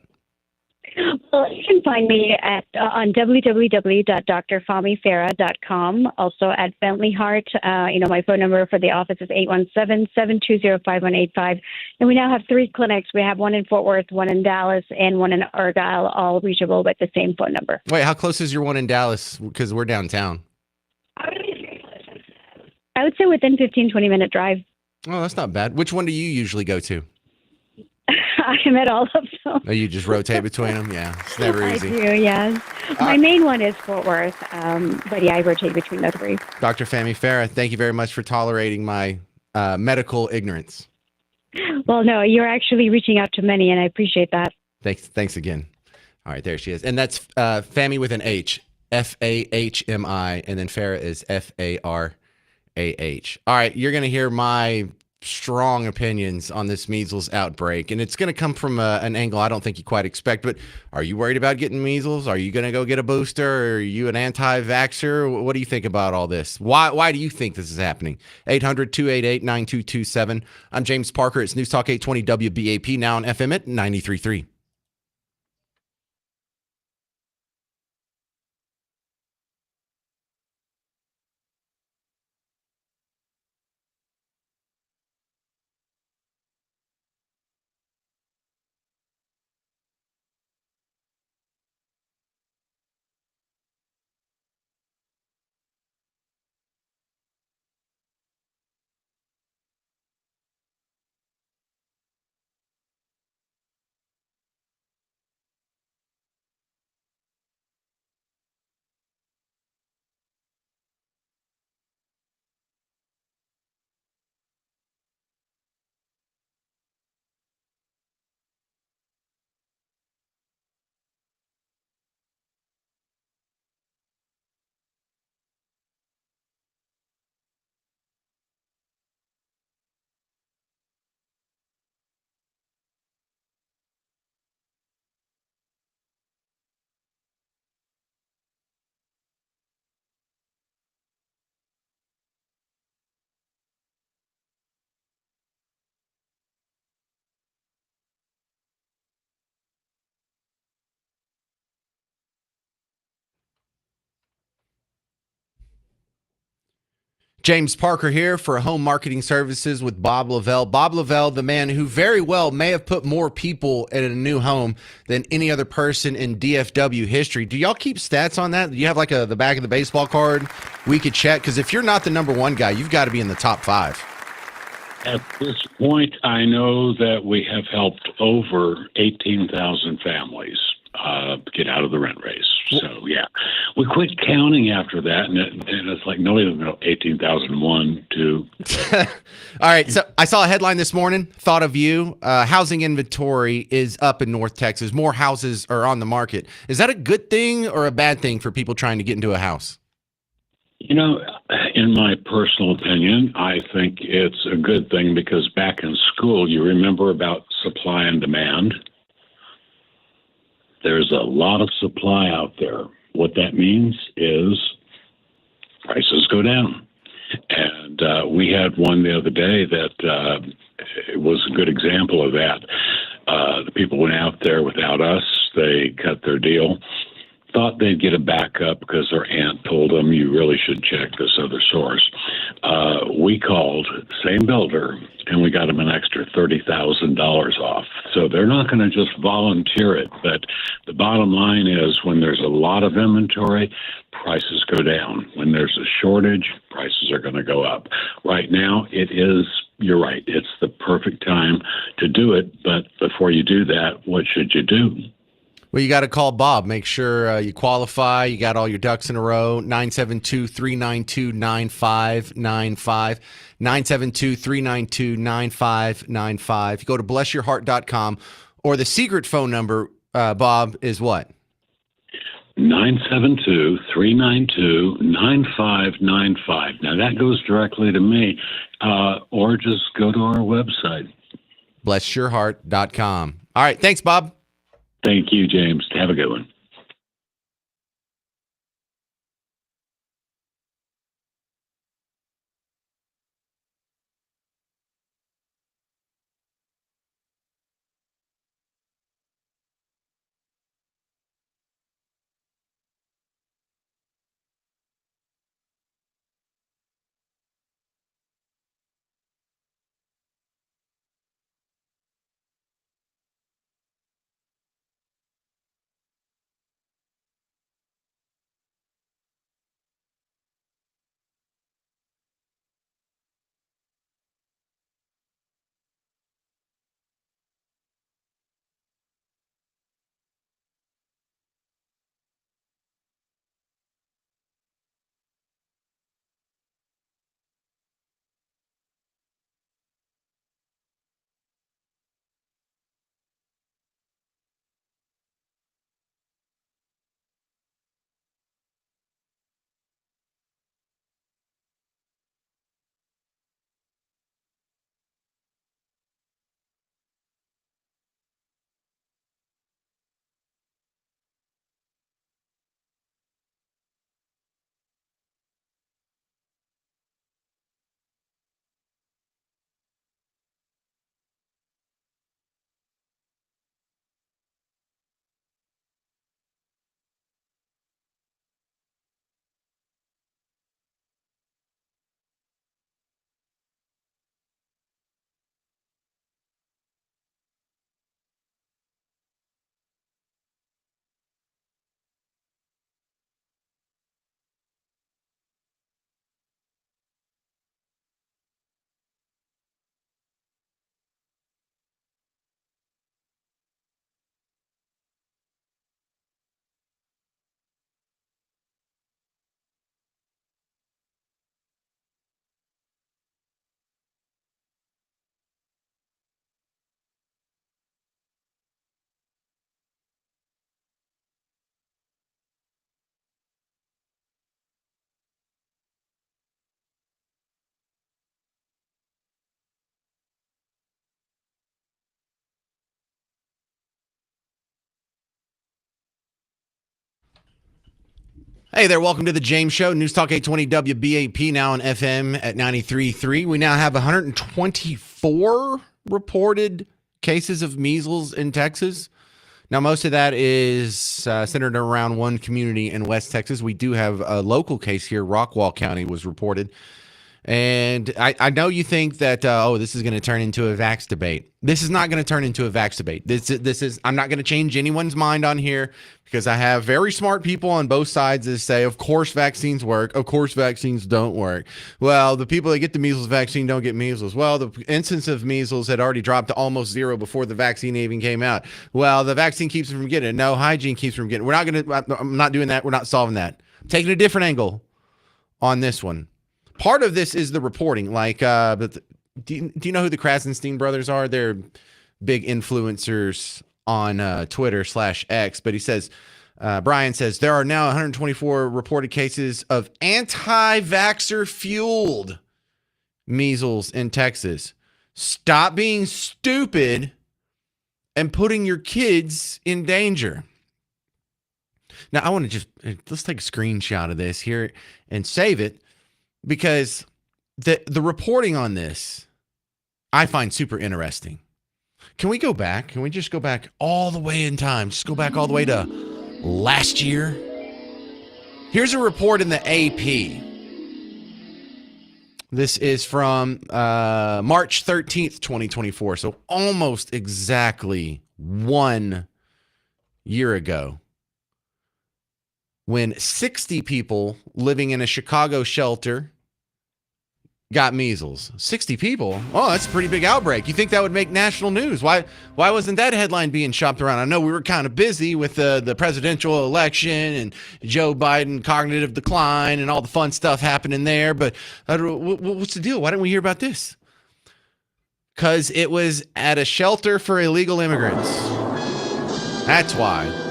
Speaker 7: Well, you can find me on www.drfamifarah.com. Also at Bentley Heart. My phone number for the office is 817-720-5185. And we now have 3 clinics. We have one in Fort Worth, one in Dallas, and one in Argyle, all reachable with the same phone number.
Speaker 1: Wait, how close is your one in Dallas? Because we're downtown.
Speaker 7: I would say within 15, 20-minute drive.
Speaker 1: Oh, that's not bad. Which one do you usually go to?
Speaker 7: I'm at all of them.
Speaker 1: Oh, you just rotate between them? Yeah, it's never easy.
Speaker 7: I do, yes. My main one is Fort Worth, but yeah, I rotate between the 3.
Speaker 1: Dr. Fahmi Farah, thank you very much for tolerating my medical ignorance.
Speaker 7: Well, no, you're actually reaching out to many, and I appreciate that.
Speaker 1: Thanks again. All right, there she is. And that's Fahmi with an H, Fahmi, and then Farah is Farah. All right, you're going to hear my strong opinions on this measles outbreak, and it's going to come from an angle I don't think you quite expect. But are you worried about getting measles? Are you going to go get a booster? Or are you an anti-vaxxer? What do you think about all this? Why do you think this is happening? 800-288-9227. I'm James Parker. It's News Talk 820 WBAP, now on FM at 93.3. James Parker here for Home Marketing Services with Bob Lavelle. Bob Lavelle, the man who very well may have put more people in a new home than any other person in DFW history. Do y'all keep stats on that? Do you have like the back of the baseball card we could check? Because if you're not the number one guy, you've got to be in the top 5.
Speaker 8: At this point, I know that we have helped over 18,000 families. get out of the rent race. So, yeah, we quit counting after that, and it's like, no, 18,001, 2.
Speaker 1: All right. So I saw a headline this morning, thought of you. Housing inventory is up in North Texas. More houses are on the market. Is that a good thing or a bad thing for people trying to get into a house?
Speaker 8: In my personal opinion, I think it's a good thing because back in school, you remember about supply and demand. There's a lot of supply out there. What that means is prices go down. And we had one the other day that it was a good example of that. The people went out there without us. They cut their deal. Thought they'd get a backup because their aunt told them you really should check this other source. We called, same builder, and we got them an extra $30,000 off. So they're not going to just volunteer it, but the bottom line is when there's a lot of inventory, prices go down. When there's a shortage, prices are going to go up. Right now, you're right, it's the perfect time to do it, but before you do that, what should you do?
Speaker 1: Well, you got to call Bob. Make sure you qualify. You got all your ducks in a row. 972-392-9595. 972-392-9595. You go to blessyourheart.com, or the secret phone number, Bob, is what?
Speaker 8: 972-392-9595. Now, that goes directly to me, or just go to our website.
Speaker 1: blessyourheart.com. All right. Thanks, Bob.
Speaker 8: Thank you, James. Have a good one.
Speaker 1: Hey there, welcome to the James Show, News Talk 820 WBAP, now on FM at 93.3. We now have 124 reported cases of measles in Texas. Now, most of that is centered around one community in West Texas. We do have a local case here. Rockwall County was reported. And I know you think that, this is going to turn into a vax debate. This is not going to turn into a vax debate. I'm not going to change anyone's mind on here because I have very smart people on both sides that say, of course, vaccines work. Of course, vaccines don't work. Well, the people that get the measles vaccine don't get measles. Well, the incidence of measles had already dropped to almost zero before the vaccine even came out. Well, the vaccine keeps them from getting it. No, hygiene keeps them from getting it. I'm not doing that. We're not solving that. I'm taking a different angle on this one. Part of this is the reporting. Like, do you know who the Krasenstein brothers are? They're big influencers on Twitter/X. But he says, Brian says, there are now 124 reported cases of anti-vaxxer fueled measles in Texas. Stop being stupid and putting your kids in danger. Now, I want to let's take a screenshot of this here and save it. Because the reporting on this, I find super interesting. Can we go back? Can we just go back all the way in time? Just go back all the way to last year. Here's a report in the AP. This is from March 13th, 2024. So almost exactly 1 year ago, when 60 people living in a Chicago shelter got measles. 60 people? Oh, that's a pretty big outbreak. You think that would make national news? Why wasn't that headline being shopped around? I know we were kind of busy with the presidential election and Joe Biden cognitive decline and all the fun stuff happening there, but what's the deal? Why didn't we hear about this? Because it was at a shelter for illegal immigrants. That's why.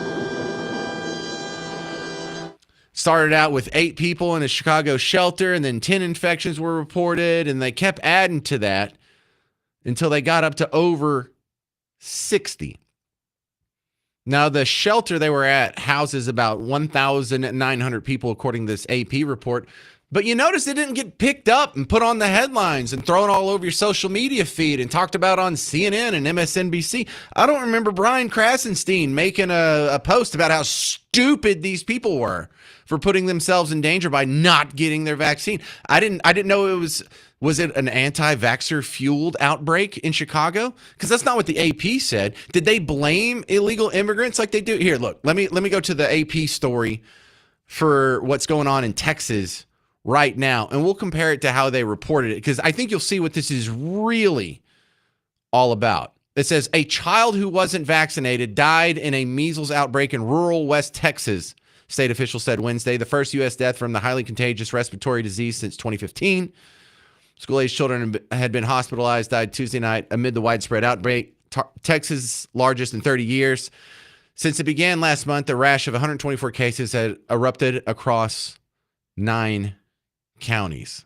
Speaker 1: Started out with 8 people in a Chicago shelter, and then 10 infections were reported, and they kept adding to that until they got up to over 60. Now, the shelter they were at houses about 1,900 people, according to this AP report. But you notice it didn't get picked up and put on the headlines and thrown all over your social media feed and talked about on CNN and MSNBC. I don't remember Brian Krasenstein making a post about how stupid these people were for putting themselves in danger by not getting their vaccine. I didn't know it was it an anti-vaxxer fueled outbreak in Chicago? Because that's not what the AP said. Did they blame illegal immigrants like they do? Here, look, let me go to the AP story for what's going on in Texas right now, and we'll compare it to how they reported it, because I think you'll see what this is really all about. It says, a child who wasn't vaccinated died in a measles outbreak in rural West Texas, state officials said Wednesday, the first U.S. death from the highly contagious respiratory disease since 2015. School-aged children had been hospitalized, died Tuesday night amid the widespread outbreak, Texas' largest in 30 years. Since it began last month, a rash of 124 cases had erupted across 9 counties.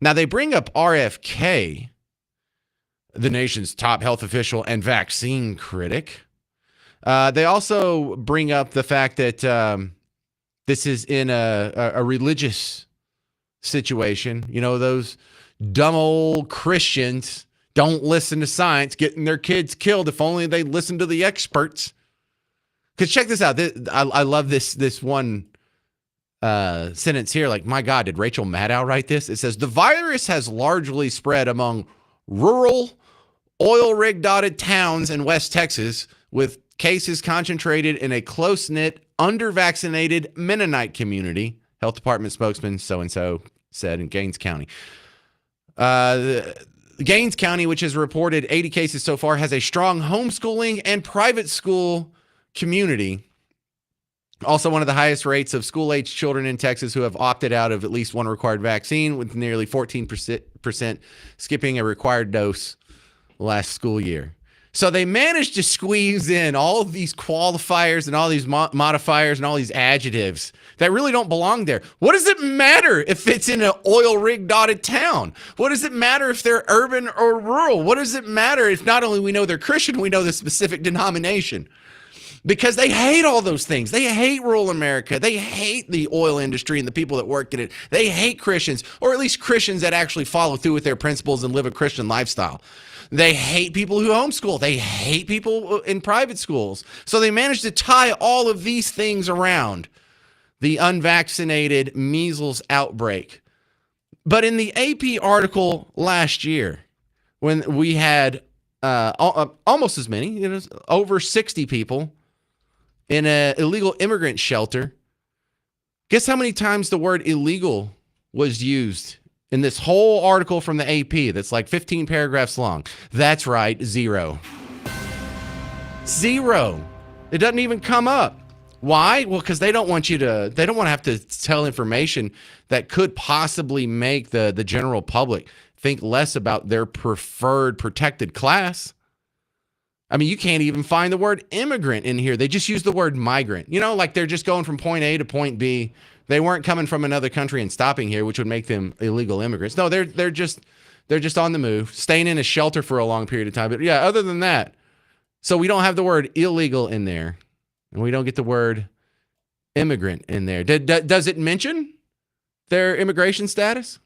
Speaker 1: Now, they bring up RFK, the nation's top health official and vaccine critic. They also bring up the fact that this is in a religious situation. You know, those dumb old Christians don't listen to science, getting their kids killed. If only they listen to the experts. Because check this out. I love this one sentence here. Like, my God, did Rachel Maddow write this? It says, the virus has largely spread among rural, oil rig dotted towns in West Texas, with cases concentrated in a close-knit, under-vaccinated Mennonite community. Health Department spokesman so-and-so said in Gaines County. Gaines County, which has reported 80 cases so far, has a strong homeschooling and private school community. Also, one of the highest rates of school-aged children in Texas who have opted out of at least one required vaccine, with nearly 14% skipping a required dose last school year. So they managed to squeeze in all of these qualifiers and all these modifiers and all these adjectives that really don't belong there. What does it matter if it's in an oil rig dotted town? What does it matter if they're urban or rural? What does it matter if not only we know they're Christian, we know the specific denomination? Because they hate all those things. They hate rural America. They hate the oil industry and the people that work in it. They hate Christians, or at least Christians that actually follow through with their principles and live a Christian lifestyle. They hate people who homeschool. They hate people in private schools. So they managed to tie all of these things around the unvaccinated measles outbreak. But in the AP article last year, when we had almost as many, over 60 people in an illegal immigrant shelter, guess how many times the word illegal was used in this whole article from the AP that's like 15 paragraphs long? That's right, 0. 0. It doesn't even come up. Why? Well, because they don't want to have to tell information that could possibly make the general public think less about their preferred protected class. I mean, you can't even find the word immigrant in here. They just use the word migrant. Like they're just going from point A to point B. They weren't coming from another country and stopping here, which would make them illegal immigrants. No, they're just on the move, staying in a shelter for a long period of time. But yeah, other than that, so we don't have the word illegal in there, and we don't get the word immigrant in there. Does it mention their immigration status?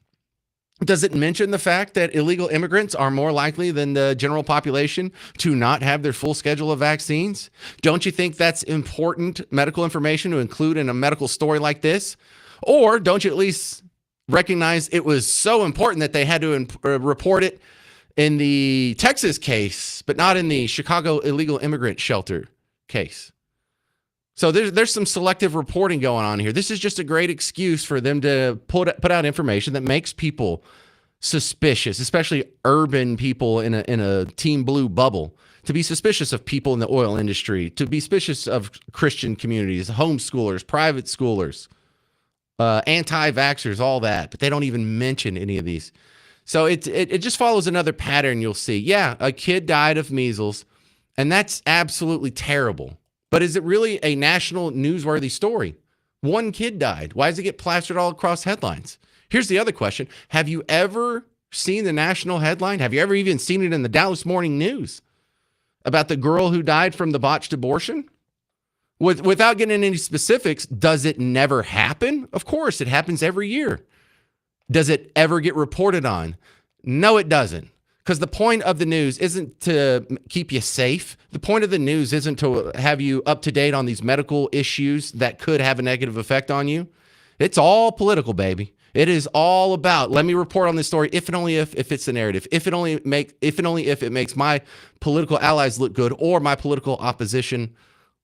Speaker 1: Does it mention the fact that illegal immigrants are more likely than the general population to not have their full schedule of vaccines? Don't you think that's important medical information to include in a medical story like this? Or don't you at least recognize it was so important that they had to report it in the Texas case, but not in the Chicago illegal immigrant shelter case? So there's some selective reporting going on here. This is just a great excuse for them to put out information that makes people suspicious, especially urban people in a Team Blue bubble, to be suspicious of people in the oil industry, to be suspicious of Christian communities, homeschoolers, private schoolers, anti-vaxxers, all that. But they don't even mention any of these. So it just follows another pattern you'll see. Yeah, a kid died of measles, and that's absolutely terrible. But is it really a national newsworthy story? One kid died. Why does it get plastered all across headlines? Here's the other question. Have you ever seen the national headline? Have you ever even seen it in the Dallas Morning News about the girl who died from the botched abortion? Without getting any specifics, does it never happen? Of course, it happens every year. Does it ever get reported on? No, it doesn't. Because the point of the news isn't to keep you safe. The point of the news isn't to have you up to date on these medical issues that could have a negative effect on you. It's all political, baby. It is all about, let me report on this story if and only if it's the narrative, if and only if it makes my political allies look good or my political opposition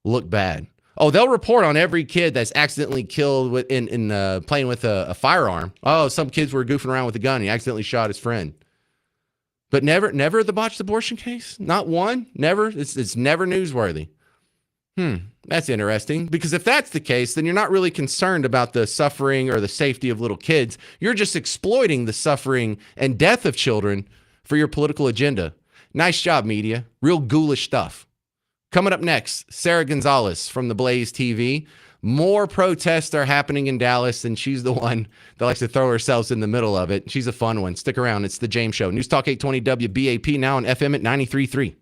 Speaker 1: look bad. Oh, they'll report on every kid that's accidentally killed in playing with a firearm. Oh, some kids were goofing around with a gun. He accidentally shot his friend. But never the botched abortion case? Not one? Never? It's never newsworthy. That's interesting. Because if that's the case, then you're not really concerned about the suffering or the safety of little kids. You're just exploiting the suffering and death of children for your political agenda. Nice job, media. Real ghoulish stuff. Coming up next, Sarah Gonzalez from the Blaze TV. More protests are happening in Dallas, and she's the one that likes to throw herself in the middle of it. She's a fun one. Stick around. It's The James Show. News Talk 820 WBAP, now on FM at 93.3.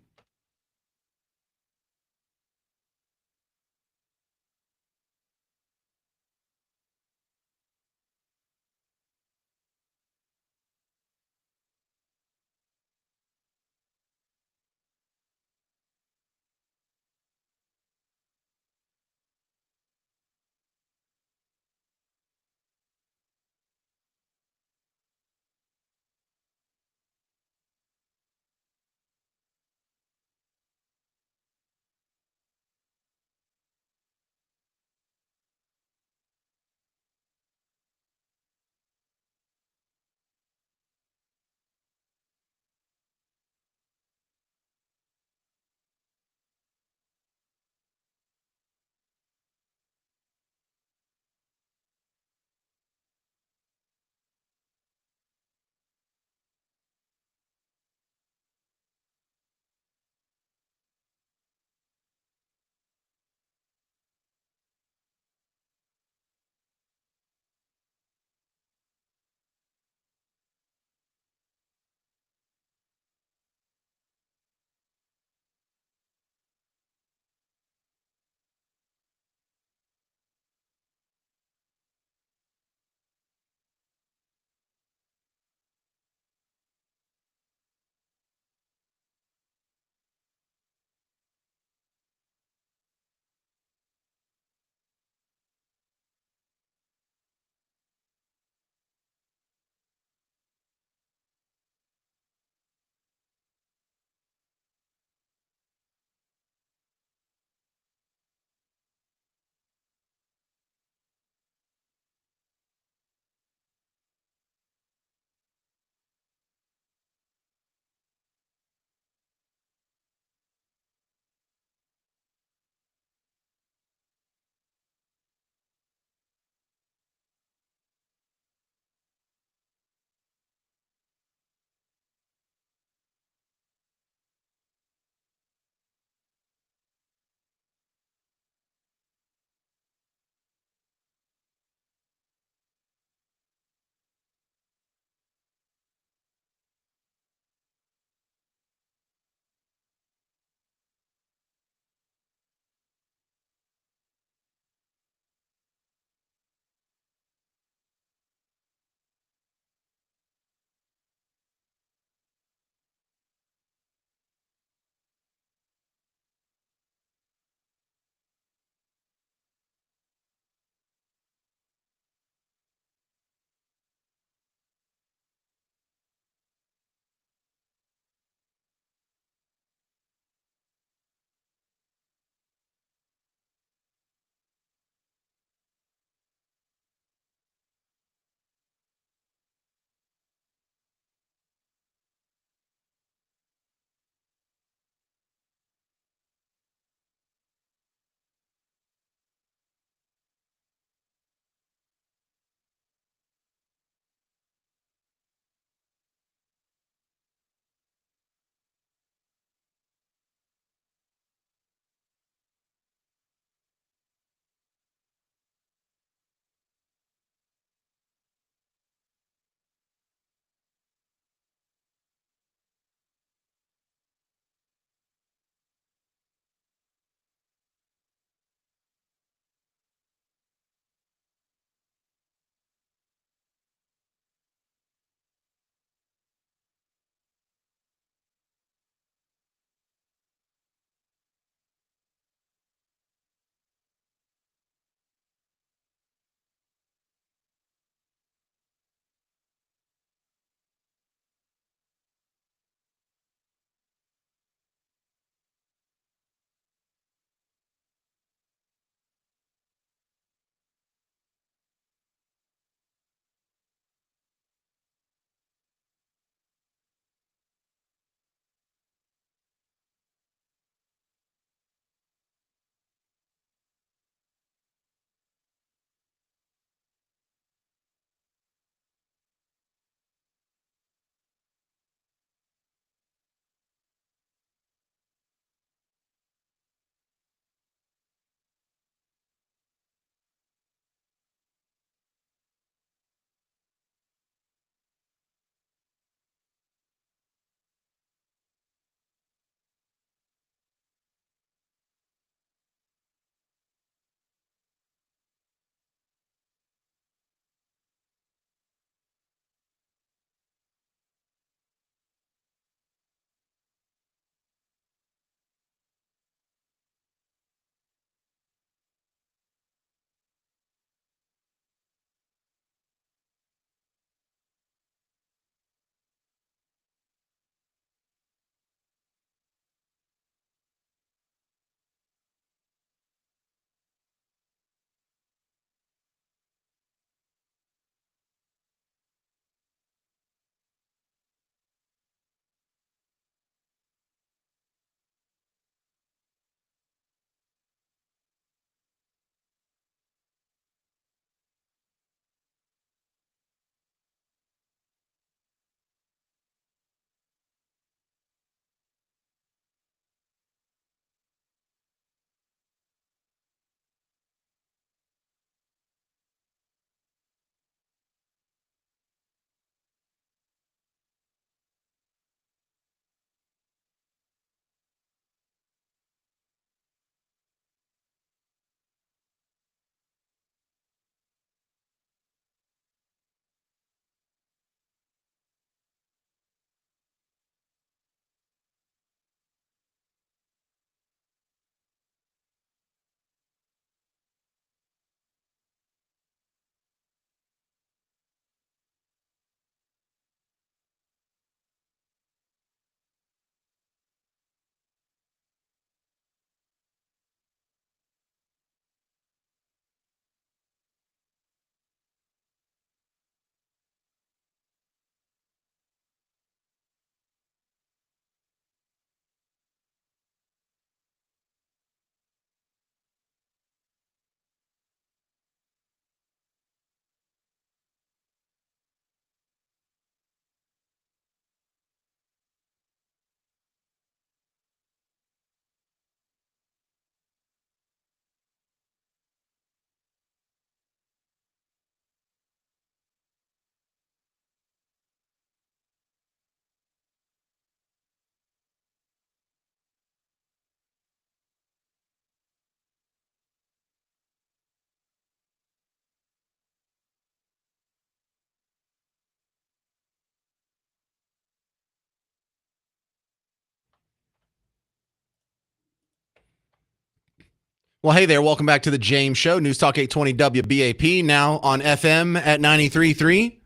Speaker 1: Well, hey there. Welcome back to the James Show. News Talk 820 WBAP, now on FM at 93.3.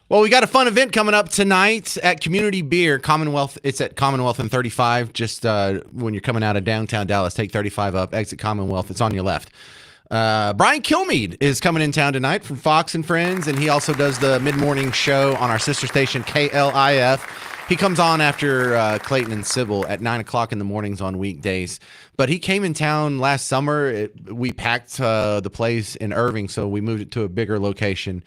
Speaker 1: Well, we got a fun event coming up tonight at Community Beer, Commonwealth. It's at Commonwealth and 35. Just when you're coming out of downtown Dallas, take 35 up, exit Commonwealth. It's on your left. Brian Kilmeade is coming in town tonight from Fox and Friends, and he also does the mid-morning show on our sister station, KLIF. He comes on after Clayton and Sybil at 9 o'clock in the mornings on weekdays. But he came in town last summer. We packed the place in Irving, so we moved it to a bigger location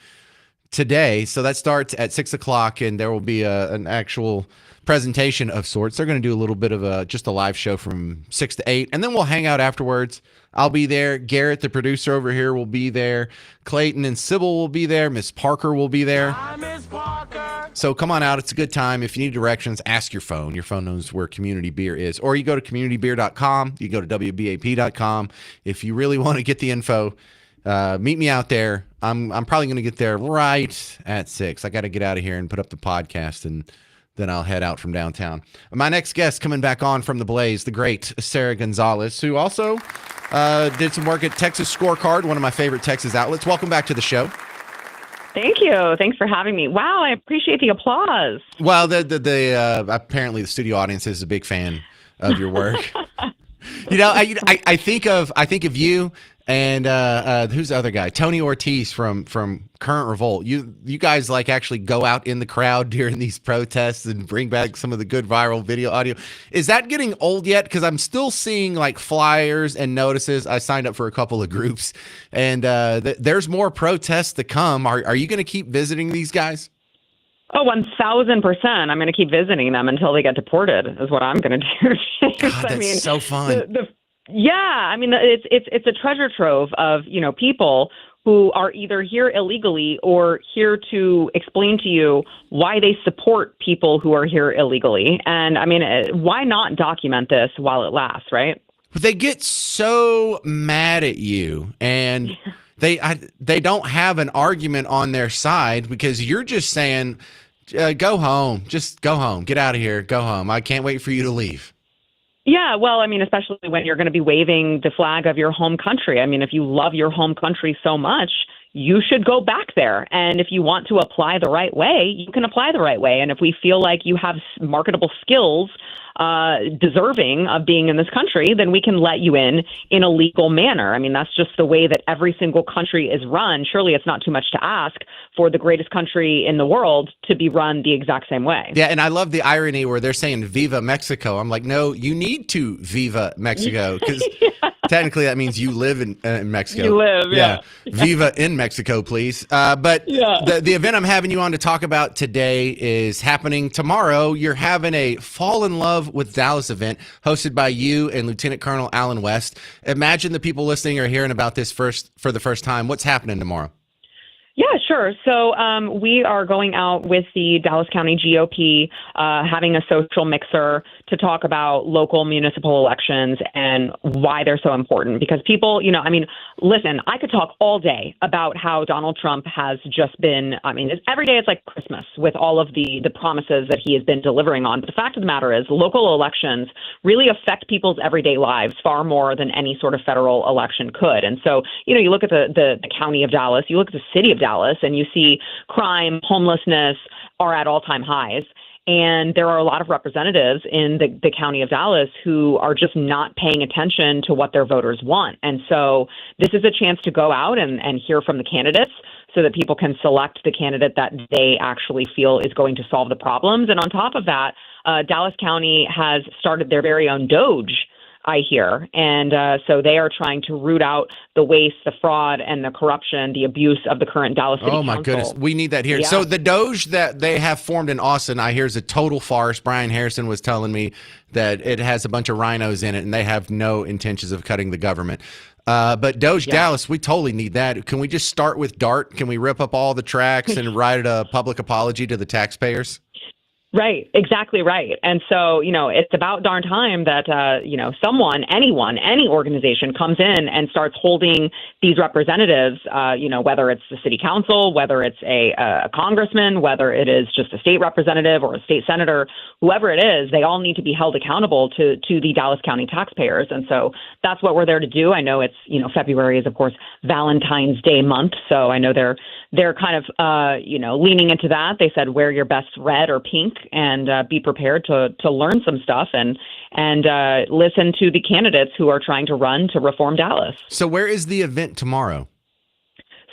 Speaker 1: today. So that starts at 6 o'clock, and there will be an actual presentation of sorts. They're going to do a little bit of just a live show from 6 to 8, and then we'll hang out afterwards. I'll be there. Garrett, the producer over here, will be there. Clayton and Sybil will be there. Miss Parker will be there. Hi, Miss Parker. So come on out. It's a good time. If you need directions, ask your phone. Your phone knows where Community Beer is. Or you go to communitybeer.com. You go to WBAP.com. If you really want to get the info, meet me out there. I'm probably going to get there right at 6. I got to get out of here and put up the podcast, and then I'll head out from downtown. My next guest coming back on from the Blaze, the great Sarah Gonzalez, who also did some work at Texas Scorecard, one of my favorite Texas outlets. Welcome back to the show.
Speaker 9: Thank you. Thanks for having me. Wow, I appreciate the applause.
Speaker 1: Well, apparently the studio audience is a big fan of your work. I think of you and who's the other guy? Tony Ortiz from Current Revolt. You guys like actually go out in the crowd during these protests and bring back some of the good viral video audio. Is that getting old yet? Because I'm still seeing like flyers and notices. I signed up for a couple of groups, and there's more protests to come. Are you going to keep visiting these guys?
Speaker 9: Oh, 1,000%. I'm going to keep visiting them until they get deported is what I'm going to do.
Speaker 1: God, that's so fun.
Speaker 9: Yeah, I mean, it's a treasure trove of, people who are either here illegally or here to explain to you why they support people who are here illegally. And I mean, why not document this while it lasts, right?
Speaker 1: They get so mad at you, and they don't have an argument on their side because you're just saying, go home, just go home, get out of here, go home. I can't wait for you to leave.
Speaker 9: Yeah, well, I mean, especially when you're going to be waving the flag of your home country. I mean, if you love your home country so much, you should go back there. And if you want to apply the right way, you can apply the right way. And if we feel like you have marketable skills deserving of being in this country, then we can let you in a legal manner. I mean, that's just the way that every single country is run. Surely it's not too much to ask for the greatest country in the world to be run the exact same way.
Speaker 1: Yeah, and I love the irony where they're saying Viva Mexico. I'm like, no, you need to Viva Mexico because technically that means you live in Mexico.
Speaker 9: You live, yeah.
Speaker 1: Viva in Mexico, please. But the event I'm having you on to talk about today is happening tomorrow. You're having a Fall in Love with Dallas event hosted by you and Lieutenant Colonel Alan West. Imagine the people listening are hearing about this for the first time. What's happening tomorrow?
Speaker 9: Yeah, sure. So we are going out with the Dallas County GOP, having a social mixer to talk about local municipal elections and why they're so important. Because people, listen, I could talk all day about how Donald Trump has just been, every day it's like Christmas with all of the promises that he has been delivering on. But the fact of the matter is local elections really affect people's everyday lives far more than any sort of federal election could. And so, you look at the county of Dallas, you look at the city of Dallas, and you see crime, homelessness are at all-time highs. And there are a lot of representatives in the county of Dallas who are just not paying attention to what their voters want. And so this is a chance to go out and hear from the candidates so that people can select the candidate that they actually feel is going to solve the problems. And on top of that, Dallas County has started their very own Doge, I hear. And so they are trying to root out the waste, the fraud, and the corruption, the abuse of the current Dallas City Council.
Speaker 1: Oh, my goodness. We need that here.
Speaker 9: Yeah.
Speaker 1: So the Doge that they have formed in Austin, I hear is a total farce. Brian Harrison was telling me that it has a bunch of rhinos in it, and they have no intentions of cutting the government. But Doge Dallas, we totally need that. Can we just start with DART? Can we rip up all the tracks and write a public apology to the taxpayers?
Speaker 9: Right, exactly right. And so, it's about darn time that, someone, anyone, any organization comes in and starts holding these representatives, whether it's the city council, whether it's a congressman, whether it is just a state representative or a state senator, whoever it is, they all need to be held accountable to the Dallas County taxpayers. And so that's what we're there to do. I know it's, February is, of course, Valentine's Day month. So I know they're kind of, leaning into that. They said, wear your best red or pink and be prepared to learn some stuff and listen to the candidates who are trying to run to reform Dallas.
Speaker 1: So where is the event tomorrow?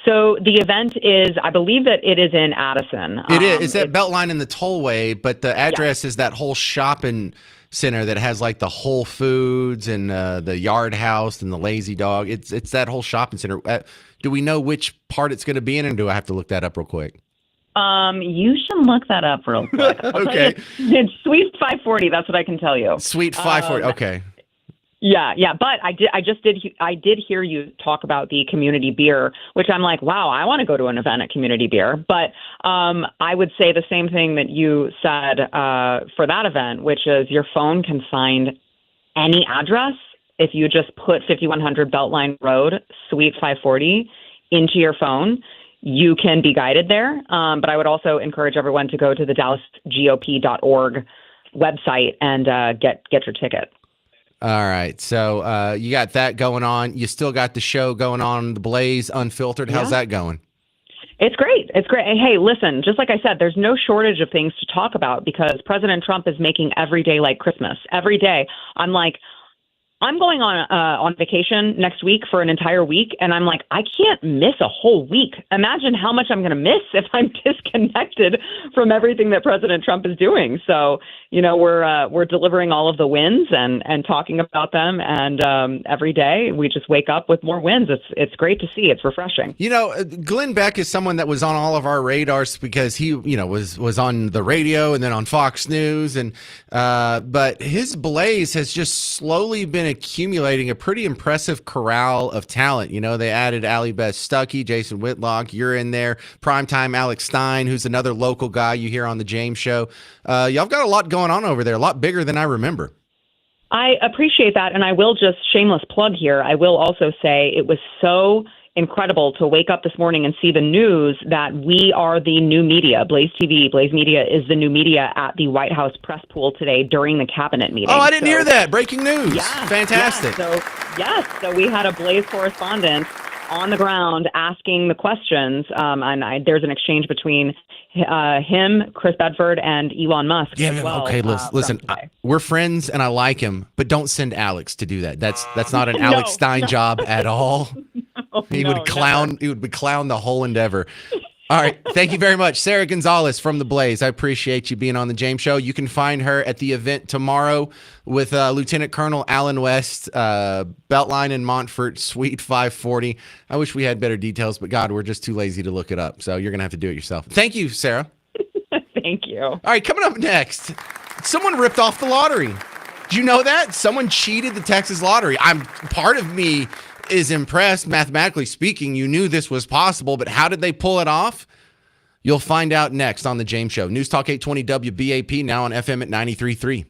Speaker 9: So the event is, I believe that it is in Addison.
Speaker 1: It is. It's at Beltline in the Tollway, but the address is that whole shopping center that has like the Whole Foods and the Yard House and the Lazy Dog. It's that whole shopping center. Do we know which part it's going to be in, or do I have to look that up real quick?
Speaker 9: You should look that up real quick.
Speaker 1: Okay.
Speaker 9: It's Suite 540. That's what I can tell you.
Speaker 1: Suite 540. Okay.
Speaker 9: Yeah. But I did hear you talk about the community beer, which I'm like, wow, I want to go to an event at community beer. But I would say the same thing that you said for that event, which is your phone can find any address if you just put 5100 Beltline Road, Suite 540 into your phone. You can be guided there. But I would also encourage everyone to go to the DallasGOP.org website and get your ticket.
Speaker 1: All right. So you got that going on. You still got the show going on, The Blaze Unfiltered. How's that going? It's great.
Speaker 9: It's great. And hey, listen, just like I said, there's no shortage of things to talk about because President Trump is making every day like Christmas. Every day. I'm going on vacation next week for an entire week, and I'm like, I can't miss a whole week. Imagine how much I'm going to miss if I'm disconnected from everything that President Trump is doing. So, we're delivering all of the wins and talking about them, and every day we just wake up with more wins. It's great to see. It's refreshing.
Speaker 1: Glenn Beck is someone that was on all of our radars because he, was on the radio and then on Fox News, and but his Blaze has just slowly been accumulating a pretty impressive corral of talent. They added Allie Beth Stuckey, Jason Whitlock, you're in there, primetime Alex Stein, who's another local guy you hear on the James Show. Y'all got a lot going on over there, a lot bigger than I remember.
Speaker 9: I appreciate that, and I will just shameless plug here. I will also say it was so incredible to wake up this morning and see the news that we are the new media. Blaze TV, Blaze Media is the new media at the White House press pool today during the cabinet meeting.
Speaker 1: Oh, I didn't hear that. Breaking news.
Speaker 9: Yeah,
Speaker 1: fantastic.
Speaker 9: So we had a Blaze correspondent on the ground asking the questions, and there's an exchange between him, Chris Bedford, and Elon Musk as well.
Speaker 1: Okay, listen, we're friends and I like him, but don't send Alex to do that. That's not an Alex Stein job at all. He would clown the whole endeavor. All right. Thank you very much. Sarah Gonzalez from The Blaze. I appreciate you being on the James Show. You can find her at the event tomorrow with Lieutenant Colonel Alan West, Beltline in Montfort, Suite 540. I wish we had better details, but God, we're just too lazy to look it up. So you're going to have to do it yourself. Thank you, Sarah.
Speaker 9: Thank you.
Speaker 1: All right. Coming up next, someone ripped off the lottery. Did you know that? Someone cheated the Texas lottery. Part of me is impressed. Mathematically speaking, you knew this was possible, but how did they pull it off? You'll find out next on the James Show. News Talk 820 WBAP, now on FM at 93.3.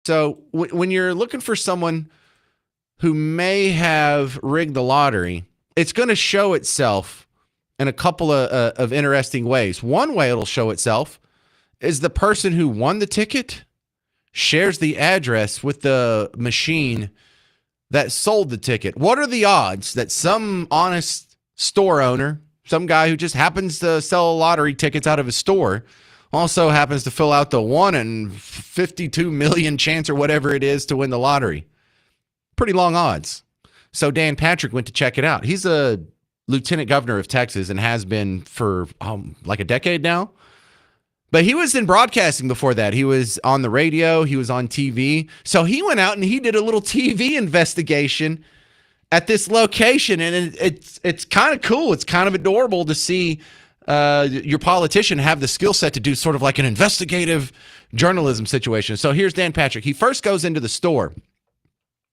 Speaker 1: So when you're looking for someone who may have rigged the lottery, it's going to show itself in a couple of interesting ways. One way it'll show itself is the person who won the ticket shares the address with the machine that sold the ticket. What are the odds that some honest store owner, some guy who just happens to sell lottery tickets out of his store, also happens to fill out the 1 in 52 million chance or whatever it is to win the lottery? Pretty long odds. So Dan Patrick went to check it out. He's a lieutenant governor of Texas and has been for like a decade now. But he was in broadcasting before that. He was on the radio. He was on TV. So he went out and he did a little TV investigation at this location. And it's kind of cool. It's kind of adorable to see your politician have the skill set to do sort of like an investigative journalism situation. So here's Dan Patrick. He first goes into the store.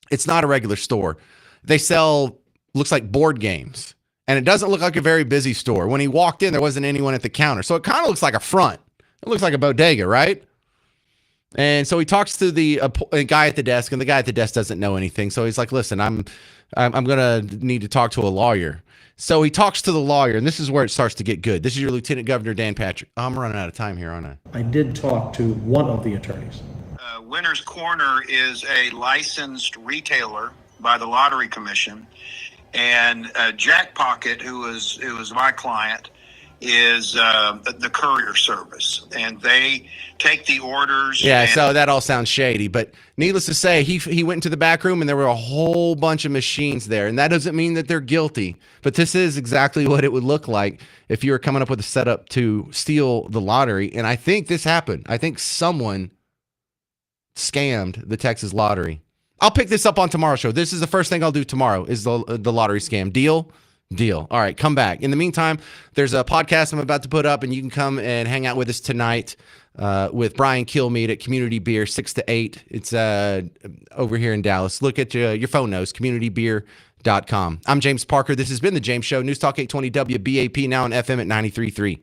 Speaker 1: It's not a regular store. They sell, looks like board games. And it doesn't look like a very busy store. When he walked in, there wasn't anyone at the counter. So it kind of looks like a front. It looks like a bodega, right? And so he talks to the guy at the desk, and the guy at the desk doesn't know anything. So he's like, listen, I'm going to need to talk to a lawyer. So he talks to the lawyer, and this is where it starts to get good. This is your Lieutenant Governor, Dan Patrick. I'm running out of time here, aren't I?
Speaker 10: I did talk to one of the attorneys.
Speaker 11: Winners Corner is a licensed retailer by the Lottery Commission, and Jack Pocket, who was my client, is the courier service, and they take the orders.
Speaker 1: Yeah, so that all sounds shady, but needless to say, he went into the back room and there were a whole bunch of machines there, and that doesn't mean that they're guilty, but this is exactly what it would look like if you were coming up with a setup to steal the lottery. And I think this happened. I think someone scammed the Texas lottery. I'll pick this up on tomorrow's show. This is the first thing I'll do tomorrow is the lottery scam. Deal? Deal. All right, come back. In the meantime, there's a podcast I'm about to put up, and you can come and hang out with us tonight with Brian Kilmeade at Community Beer, 6 to 8. It's over here in Dallas. Look at your phone knows, communitybeer.com. I'm James Parker. This has been The James Show, News Talk 820 WBAP, now on FM at 93.3.